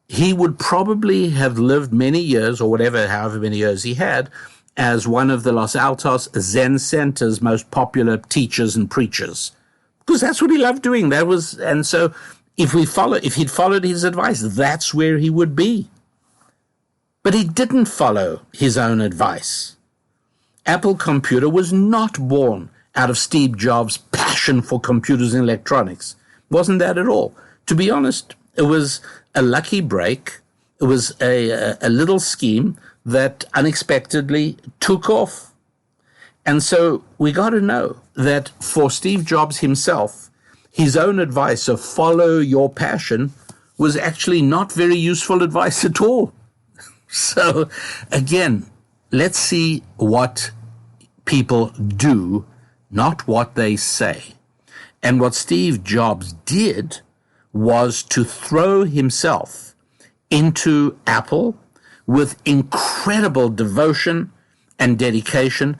he would probably have lived many years, or however many years he had, as one of the Los Altos Zen Center's most popular teachers and preachers, because that's what he loved doing. And so if he'd followed his advice, that's where he would be. But he didn't follow his own advice. Apple Computer was not born out of Steve Jobs' passion for computers and electronics. It wasn't that at all. To be honest, it was a lucky break. It was a little scheme that unexpectedly took off. And so we got to know that for Steve Jobs himself, his own advice of follow your passion was actually not very useful advice at all. So again, let's see what people do, not what they say. And what Steve Jobs did was to throw himself into Apple with incredible devotion and dedication,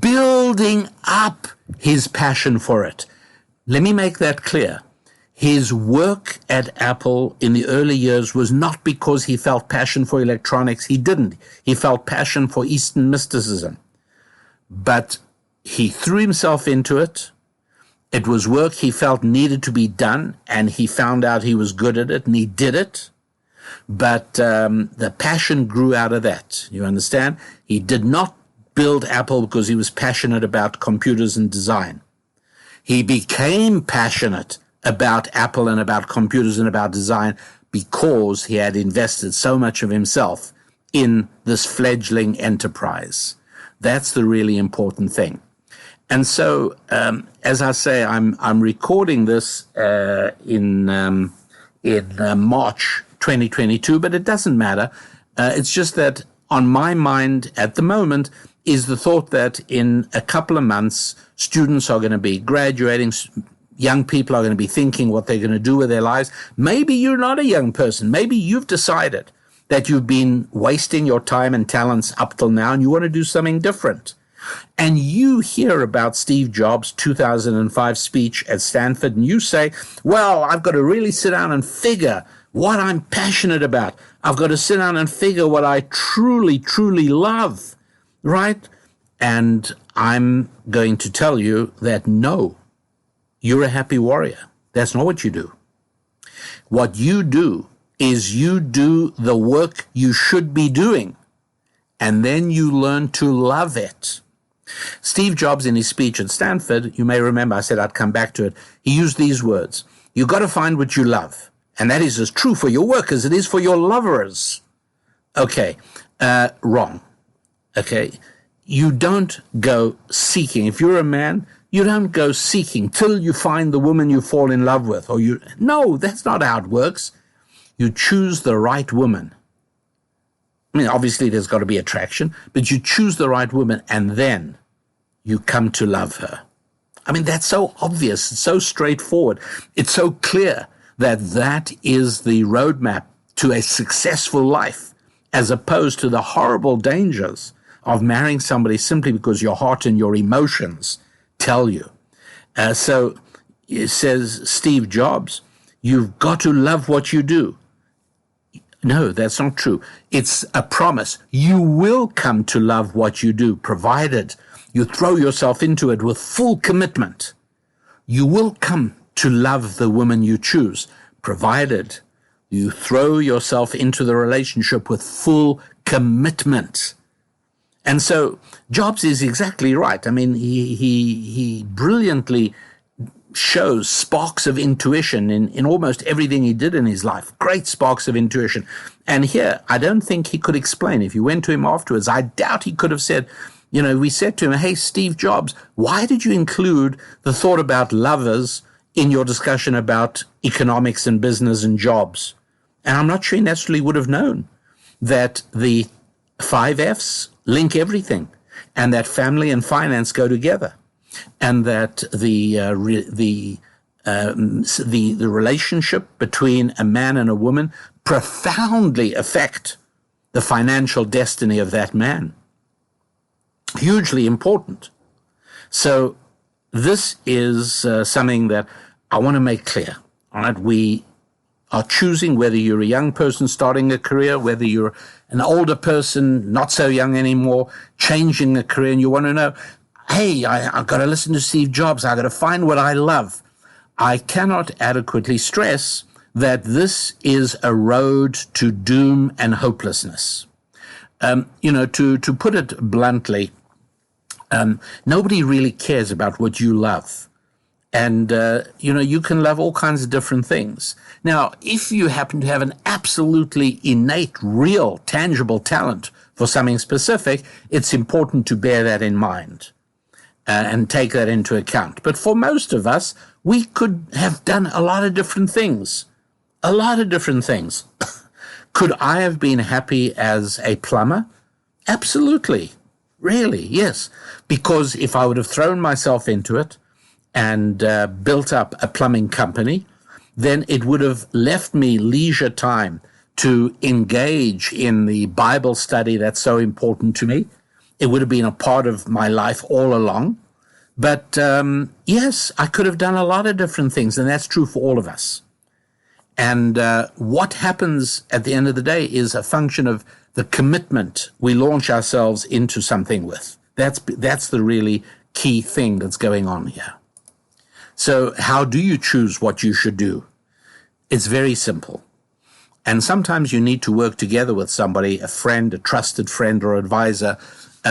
building up his passion for it. Let me make that clear. His work at Apple in the early years was not because he felt passion for electronics. He didn't. He felt passion for Eastern mysticism. But he threw himself into it. It was work he felt needed to be done, and he found out he was good at it, and he did it. But the passion grew out of that. You understand? He did not build Apple because he was passionate about computers and design. He became passionate about Apple and about computers and about design because he had invested so much of himself in this fledgling enterprise. That's the really important thing. And so, as I say, I'm recording this in March 2022, but it doesn't matter. It's just that on my mind at the moment is the thought that in a couple of months, students are going to be graduating, young people are going to be thinking what they're going to do with their lives. Maybe you're not a young person. Maybe you've decided that you've been wasting your time and talents up till now and you want to do something different. And you hear about Steve Jobs' 2005 speech at Stanford and you say, well, I've got to really sit down and figure what I'm passionate about. I've got to sit down and figure what I truly, truly love, right? And I'm going to tell you that no, you're a happy warrior. That's not what you do. What you do is you do the work you should be doing, and then you learn to love it. Steve Jobs, in his speech at Stanford, you may remember I said I'd come back to it, he used these words: you got to find what you love. And that is as true for your work as it is for your lovers. Okay, wrong. Okay, you don't go seeking. If you're a man, you don't go seeking till you find the woman you fall in love with. No, that's not how it works. You choose the right woman. I mean, obviously there's got to be attraction, but you choose the right woman and then you come to love her. I mean, that's so obvious. It's so straightforward. It's so clear that is the roadmap to a successful life, as opposed to the horrible dangers of marrying somebody simply because your heart and your emotions tell you. So it says Steve Jobs, you've got to love what you do. No, that's not true. It's a promise. You will come to love what you do, provided you throw yourself into it with full commitment. You will come to love the woman you choose, provided you throw yourself into the relationship with full commitment. And so Jobs is exactly right. I mean, he brilliantly shows sparks of intuition in almost everything he did in his life. Great sparks of intuition. And here, I don't think he could explain. If you went to him afterwards, I doubt he could have said, we said to him, hey, Steve Jobs, why did you include the thought about lovers in your discussion about economics and business and jobs? And I'm not sure he necessarily would have known that the 5 F's link everything. and that family and finance go together, and that the relationship between a man and a woman profoundly affect the financial destiny of that man. Hugely important. So this is something that I want to make clear. All right, we are choosing whether you're a young person starting a career, whether you're an older person, not so young anymore, changing a career, and you want to know, hey, I've got to listen to Steve Jobs. I've got to find what I love. I cannot adequately stress that this is a road to doom and hopelessness. To put it bluntly, nobody really cares about what you love. And, you can love all kinds of different things. Now, if you happen to have an absolutely innate, real, tangible talent for something specific, it's important to bear that in mind and take that into account. But for most of us, we could have done a lot of different things. A lot of different things. Could I have been happy as a plumber? Absolutely. Really, yes. Because if I would have thrown myself into it and built up a plumbing company, then it would have left me leisure time to engage in the Bible study that's so important to me. It would have been a part of my life all along. But yes, I could have done a lot of different things, and that's true for all of us. And what happens at the end of the day is a function of the commitment we launch ourselves into something with. That's the really key thing that's going on here. So how do you choose what you should do? It's very simple. And sometimes you need to work together with somebody, a friend, a trusted friend or advisor,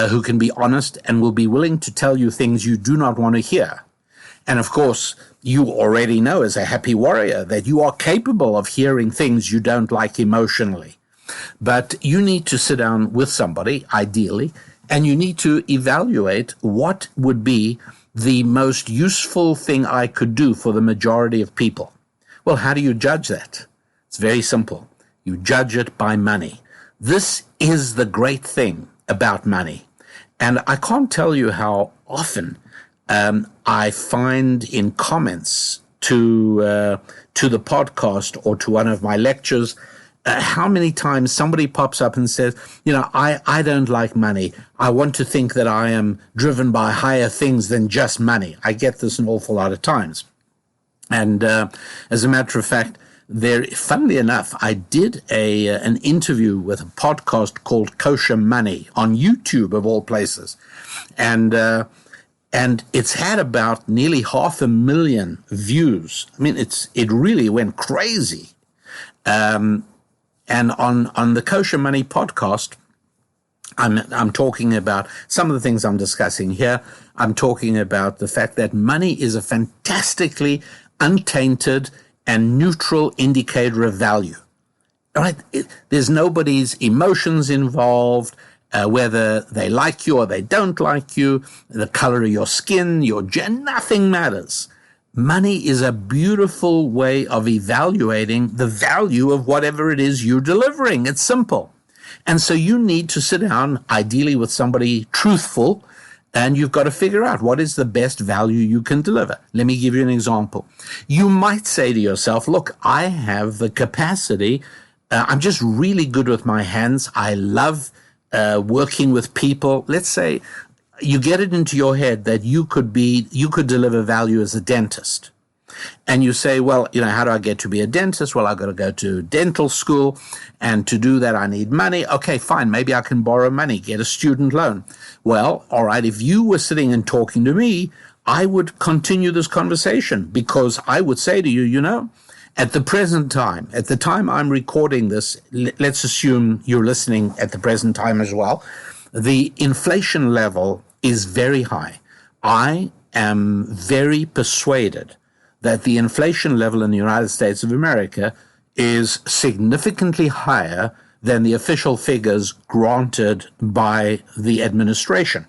who can be honest and will be willing to tell you things you do not want to hear. And of course, you already know as a happy warrior that you are capable of hearing things you don't like emotionally. But you need to sit down with somebody, ideally, and you need to evaluate what would be the most useful thing I could do for the majority of people. Well, how do you judge that? It's very simple. You judge it by money. This is the great thing about money. And I can't tell you how often I find in comments to the podcast or to one of my lectures, how many times somebody pops up and says, I don't like money. I want to think that I am driven by higher things than just money. I get this an awful lot of times. And as a matter of fact, funnily enough, I did an interview with a podcast called Kosher Money on YouTube, of all places. And it's had about nearly 500,000 views. I mean, it really went crazy. And on the Kosher Money podcast, I'm talking about some of the things I'm discussing here. I'm talking about the fact that money is a fantastically untainted and neutral indicator of value. All right? There's nobody's emotions involved, whether they like you or they don't like you, the color of your skin, your gender, nothing matters. Money is a beautiful way of evaluating the value of whatever it is you're delivering. It's simple. And so you need to sit down, ideally with somebody truthful, and you've got to figure out what is the best value you can deliver. Let me give you an example. You might say to yourself, look, I have the capacity. I'm just really good with my hands. I love working with people. Let's say you get it into your head that you could deliver value as a dentist. And you say, well, how do I get to be a dentist? Well, I've got to go to dental school. And to do that, I need money. Okay, fine. Maybe I can borrow money, get a student loan. Well, all right. If you were sitting and talking to me, I would continue this conversation because I would say to you, at the present time, at the time I'm recording this, let's assume you're listening at the present time as well, the inflation level is very high. I am very persuaded that the inflation level in the United States of America is significantly higher than the official figures granted by the administration.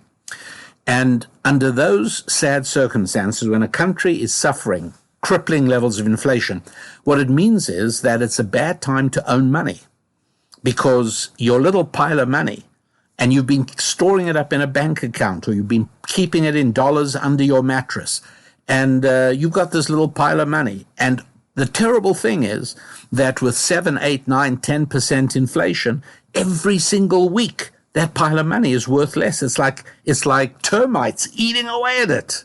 And under those sad circumstances, when a country is suffering crippling levels of inflation, what it means is that it's a bad time to own money because your little pile of money and you've been storing it up in a bank account, or you've been keeping it in dollars under your mattress, and you've got this little pile of money. And the terrible thing is that with 7, 8, 9, 10% inflation, every single week, that pile of money is worth less. It's like termites eating away at it.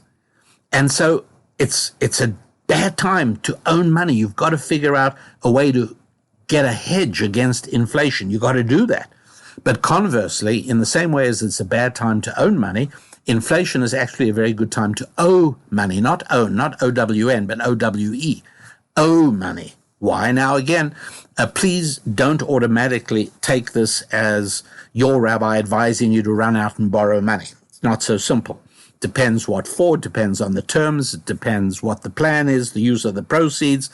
And so it's a bad time to own money. You've got to figure out a way to get a hedge against inflation. You've got to do that. But conversely, in the same way as it's a bad time to own money, inflation is actually a very good time to owe money. Not own, not O-W-N, but O-W-E. Owe money. Why? Now, again, please don't automatically take this as your rabbi advising you to run out and borrow money. It's not so simple. Depends what for, depends on the terms, it depends what the plan is, the use of the proceeds.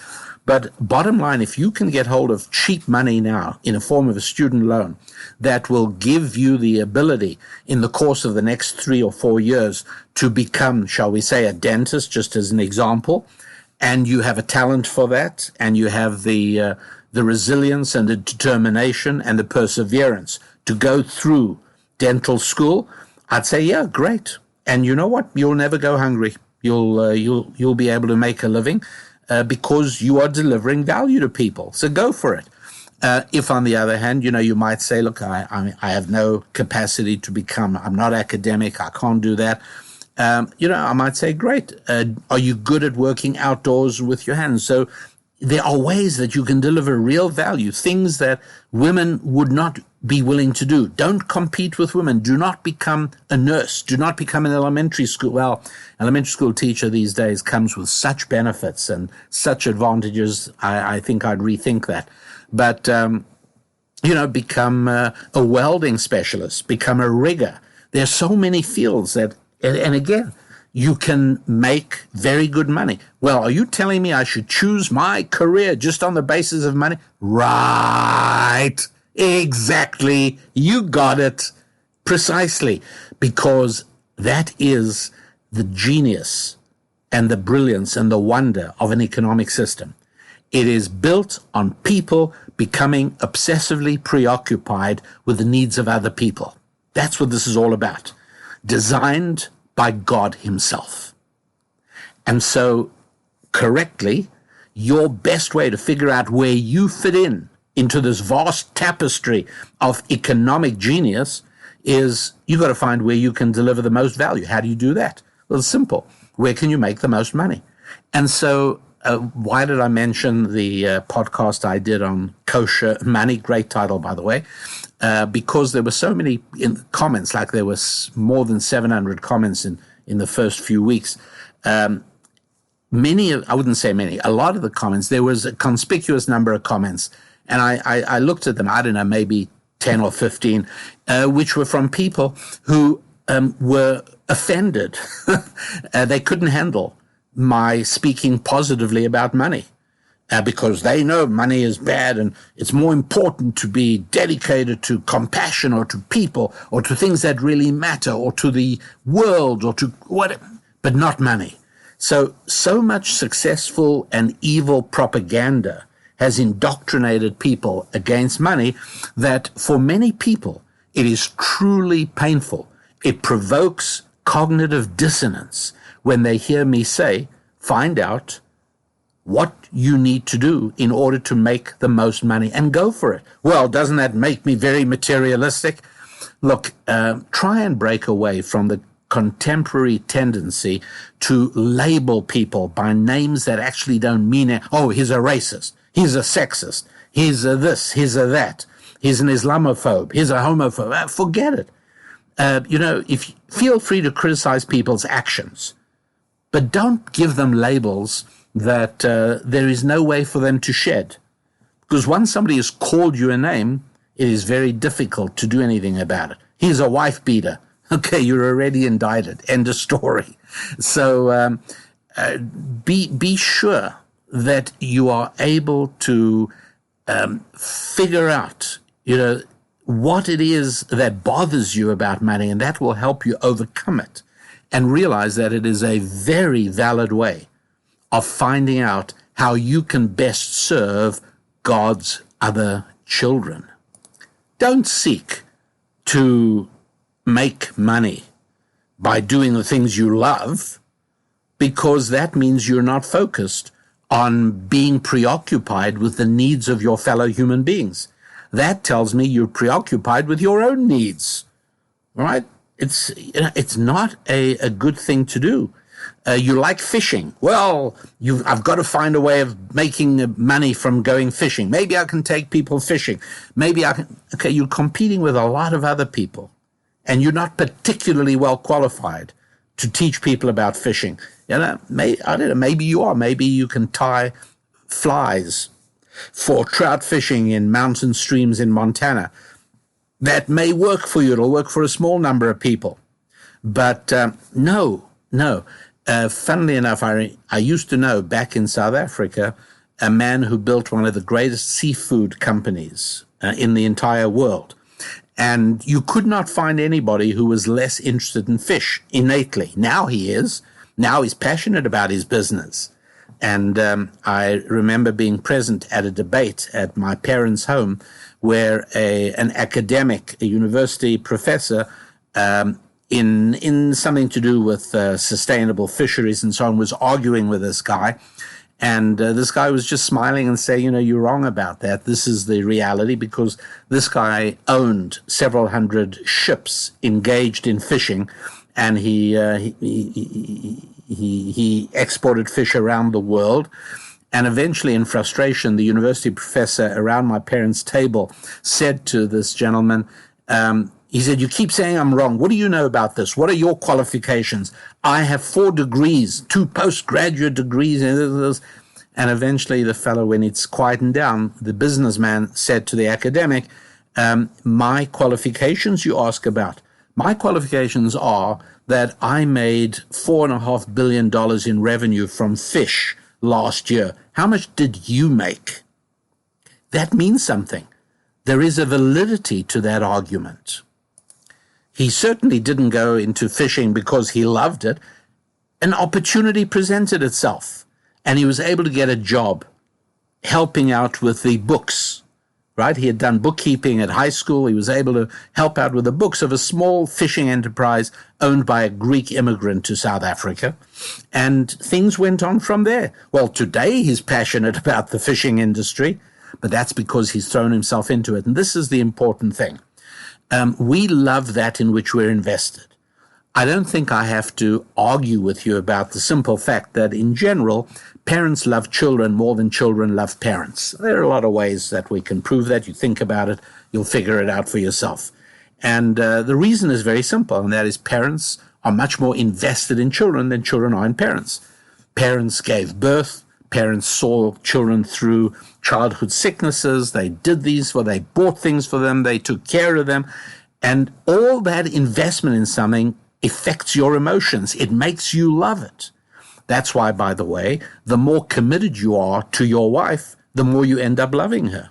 But bottom line, if you can get hold of cheap money now in a form of a student loan that will give you the ability in the course of the next 3 or 4 years to become, shall we say, a dentist, just as an example, and you have a talent for that, and you have the resilience and the determination and the perseverance to go through dental school, I'd say, yeah, great. And you know what? You'll never go hungry. You'll be able to make a living because you are delivering value to people. So go for it. If, on the other hand, you might say, look, I have no capacity to become, I'm not academic, I can't do that. I might say, great. Are you good at working outdoors with your hands? So there are ways that you can deliver real value, things that women would not be willing to do. Don't compete with women. Do not become a nurse. Do not become an elementary school. Well, elementary school teacher these days comes with such benefits and such advantages. I think I'd rethink that. But, become a welding specialist, become a rigger. There's so many fields that, and again, you can make very good money. Well, are you telling me I should choose my career just on the basis of money? Right. Exactly. You got it. Precisely. Because that is the genius and the brilliance and the wonder of an economic system. It is built on people becoming obsessively preoccupied with the needs of other people. That's what this is all about. Designed by God himself. And so, correctly, your best way to figure out where you fit into this vast tapestry of economic genius is you got to find where you can deliver the most value. How do you do that? Well, it's simple. Where can you make the most money? And so why did I mention the podcast I did on kosher money? Great title, by the way. Because there were so many comments, like there was more than 700 comments in the first few weeks. I wouldn't say many, a lot of the comments, there was a conspicuous number of comments. And I looked at them, I don't know, maybe 10 or 15, which were from people who were offended. They couldn't handle my speaking positively about money. Because they know money is bad and it's more important to be dedicated to compassion or to people or to things that really matter or to the world or to whatever, but not money. So much successful and evil propaganda has indoctrinated people against money that for many people it is truly painful. It provokes cognitive dissonance when they hear me say, find out what you need to do in order to make the most money and go for it. Well, doesn't that make me very materialistic? Look, try and break away from the contemporary tendency to label people by names that actually don't mean it. Oh, he's a racist. He's a sexist. He's a this. He's a that. He's an Islamophobe. He's a homophobe. Forget it. Feel free to criticize people's actions, but don't give them labels that there is no way for them to shed. Because once somebody has called you a name, it is very difficult to do anything about it. He's a wife beater. Okay, you're already indicted. End of story. So be sure that you are able to figure out, what it is that bothers you about money, and that will help you overcome it and realize that it is a very valid way of finding out how you can best serve God's other children. Don't seek to make money by doing the things you love, because that means you're not focused on being preoccupied with the needs of your fellow human beings. That tells me you're preoccupied with your own needs, right? It's not a good thing to do. You like fishing. Well, I've got to find a way of making money from going fishing. Maybe I can take people fishing. Maybe I can. Okay, you're competing with a lot of other people, and you're not particularly well qualified to teach people about fishing. I don't know, maybe you are. Maybe you can tie flies for trout fishing in mountain streams in Montana. That may work for you. It'll work for a small number of people. But no. Funnily enough, I used to know back in South Africa a man who built one of the greatest seafood companies in the entire world. And you could not find anybody who was less interested in fish innately. Now he is. Now he's passionate about his business. And I remember being present at a debate at my parents' home where an academic, a university professor, in something to do with sustainable fisheries and so on, was arguing with this guy. And this guy was just smiling and saying, you're wrong about that. This is the reality, because this guy owned several hundred ships engaged in fishing, and he exported fish around the world. And eventually, in frustration, the university professor around my parents' table said to this gentleman, he said, you keep saying I'm wrong. What do you know about this? What are your qualifications? I have 4 degrees, 2 postgraduate degrees. And eventually the fellow, when it's quietened down, the businessman said to the academic, my qualifications you ask about? My qualifications are that I made $4.5 billion in revenue from fish last year. How much did you make? That means something. There is a validity to that argument. He certainly didn't go into fishing because he loved it. An opportunity presented itself, and he was able to get a job helping out with the books, right? He had done bookkeeping at high school. He was able to help out with the books of a small fishing enterprise owned by a Greek immigrant to South Africa, and things went on from there. Well, today he's passionate about the fishing industry, but that's because he's thrown himself into it. And this is the important thing. We love that in which we're invested. I don't think I have to argue with you about the simple fact that, in general, parents love children more than children love parents. There are a lot of ways that we can prove that. You think about it, you'll figure it out for yourself. And the reason is very simple, and that is parents are much more invested in children than children are in parents. Parents gave birth. Parents saw children through childhood sicknesses. They did these for, they bought things for them. They took care of them. And all that investment in something affects your emotions. It makes you love it. That's why, by the way, the more committed you are to your wife, the more you end up loving her.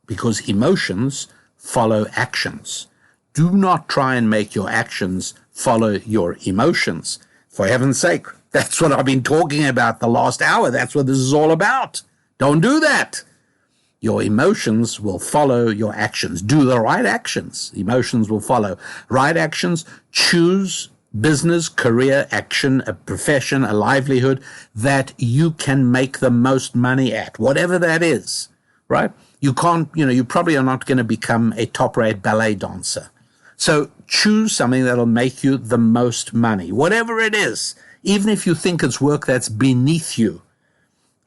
Because emotions follow actions. Do not try and make your actions follow your emotions. For heaven's sake, that's what I've been talking about the last hour. That's what this is all about. Don't do that. Your emotions will follow your actions. Do the right actions. Emotions will follow. Right actions, choose business, career, action, a profession, a livelihood that you can make the most money at, whatever that is, right? You can't, you probably are not going to become a top-rate ballet dancer. So choose something that'll make you the most money, whatever it is, even if you think it's work that's beneath you.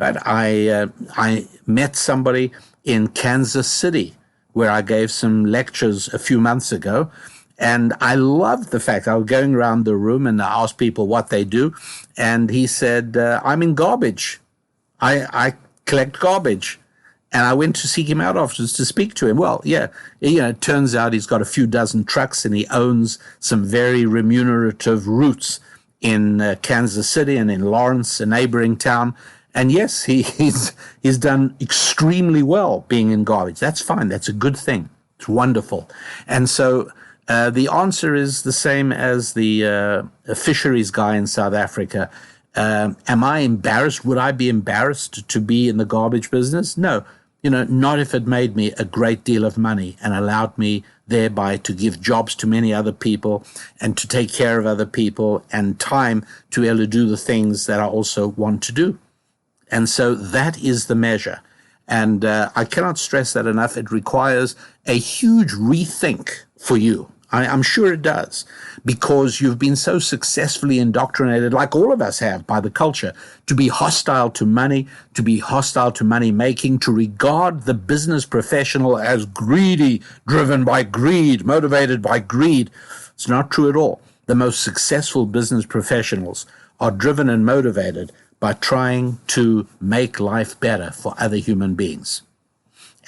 Right? I met somebody in Kansas City where I gave some lectures a few months ago, and I loved the fact I was going around the room and I asked people what they do, and he said, I'm in garbage. I collect garbage. And I went to seek him out afterwards to speak to him. Well, yeah, it turns out he's got a few dozen trucks and he owns some very remunerative routes in Kansas City and in Lawrence, a neighboring town. And yes, he's done extremely well being in garbage. That's fine. That's a good thing. It's wonderful. And so the answer is the same as the fisheries guy in South Africa. Am I embarrassed? Would I be embarrassed to be in the garbage business? No. Not if it made me a great deal of money and allowed me thereby to give jobs to many other people and to take care of other people and time to be able to do the things that I also want to do. And so that is the measure. And I cannot stress that enough. It requires a huge rethink for you. I'm sure it does, because you've been so successfully indoctrinated, like all of us have, by the culture, to be hostile to money, to be hostile to money making, to regard the business professional as greedy, driven by greed, motivated by greed. It's not true at all. The most successful business professionals are driven and motivated by trying to make life better for other human beings.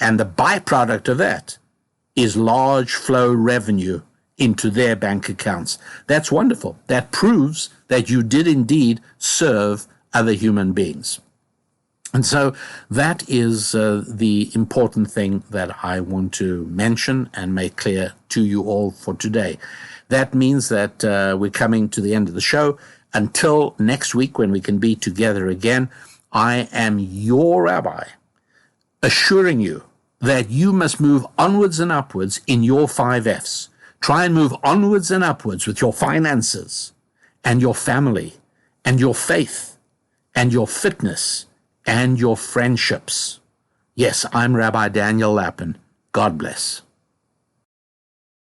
And the byproduct of that is large flow revenue into their bank accounts. That's wonderful. That proves that you did indeed serve other human beings. And so that is the important thing that I want to mention and make clear to you all for today. That means that we're coming to the end of the show. Until next week, when we can be together again, I am your rabbi, assuring you that you must move onwards and upwards in your 5 F's. Try and move onwards and upwards with your finances and your family and your faith and your fitness and your friendships. Yes, I'm Rabbi Daniel Lappin. God bless.